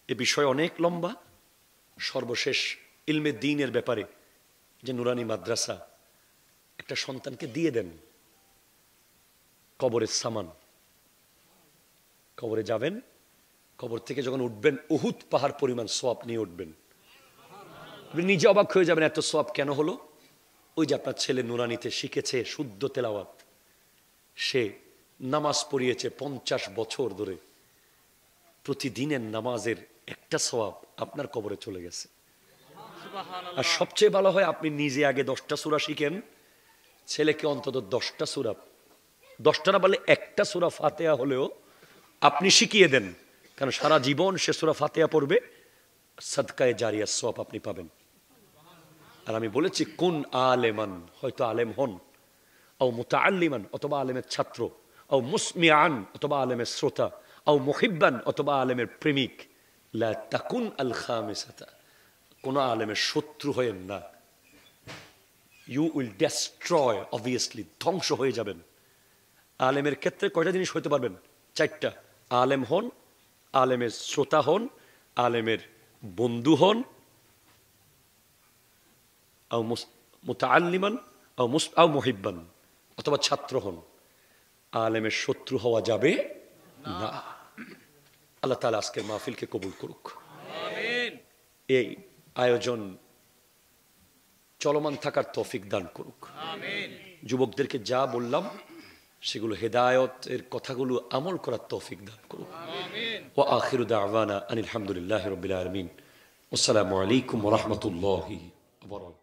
এ বিষয় অনেক লম্বা। সর্বশেষ ইলমে দ্বীনের ব্যাপারে, যে নুরানি মাদ্রাসা একটা সন্তানকে দিয়ে দেন, কবরের সামান। কবরে যাবেন, কবর থেকে যখন উঠবেন উহুদ পাহাড় পরিমাণ সওয়াব নিয়ে উঠবেন। নিজে অবাক হয়ে যাবেন এত সওয়াব কেন হলো। ওই যে আপনার ছেলে নুরানিতে শিখেছে শুদ্ধ তেলাওয়াত, সে নামাজ পড়িয়েছে 50 বছর ধরে, প্রতিদিনের নামাজের একটা সওয়াব আপনার কবরে চলে গেছে। আর সবচেয়ে ভালো হয় আপনি নিজে আগে 10টা সূরা শিখেন, ছেলেকে অন্তত 10টা সূরা, 10টা না বলে একটা সূরা ফাতিহা হলেও আপনি শিখিয়ে দেন, কারণ সারা জীবন সে সূরা ফাতিহা পড়বে, সাদকায়ে জারিয়া সওয়াব আপনি পাবেন। আর আমি বলেছি কুন আলেমান, হয়তো আলেম হন, ও মুতাআল্লিমান অথবা আলেমের ছাত্র, ও মুসমিআন অথবা আলেমের শ্রোতা, ও মুহিব্বান অথবা আলেমের প্রেমিক, লা তাকুন আল খামিসাতা, কোন আলেমের শত্রু হয়েন না। ইউ উইল ডেস্ট্রয়, অবভিয়াসলি ধ্বংস হয়ে যাবেন। আলেমের ক্ষেত্রে কয়টা জিনিস হইতে পারবেন? 4টা। আলেম হন, আলেমের শ্রোতা হন, আলেমের বন্ধু হন, মুতাআল্লিমান আও মুহিব্বান অথবা ছাত্র হন। আলেমের শত্রু হওয়া যাবে না। আল্লাহ তাআলা আজকের মাহফিলকে কবুল করুক। আমিন। এই আয়োজন চলমান থাকার তৌফিক দান করুক। আমিন। যুবকদেরকে যা বললাম সেগুলো হেদায়েতের কথাগুলো আমল করার তৌফিক দান করুক। আমিন। ওয়া আখিরু দাওয়ানা আনিল হামদুলিল্লাহি রাব্বিল আলামিন। আসসালামু আলাইকুম ওয়া রাহমাতুল্লাহি ওয়া বারাকাতুহু।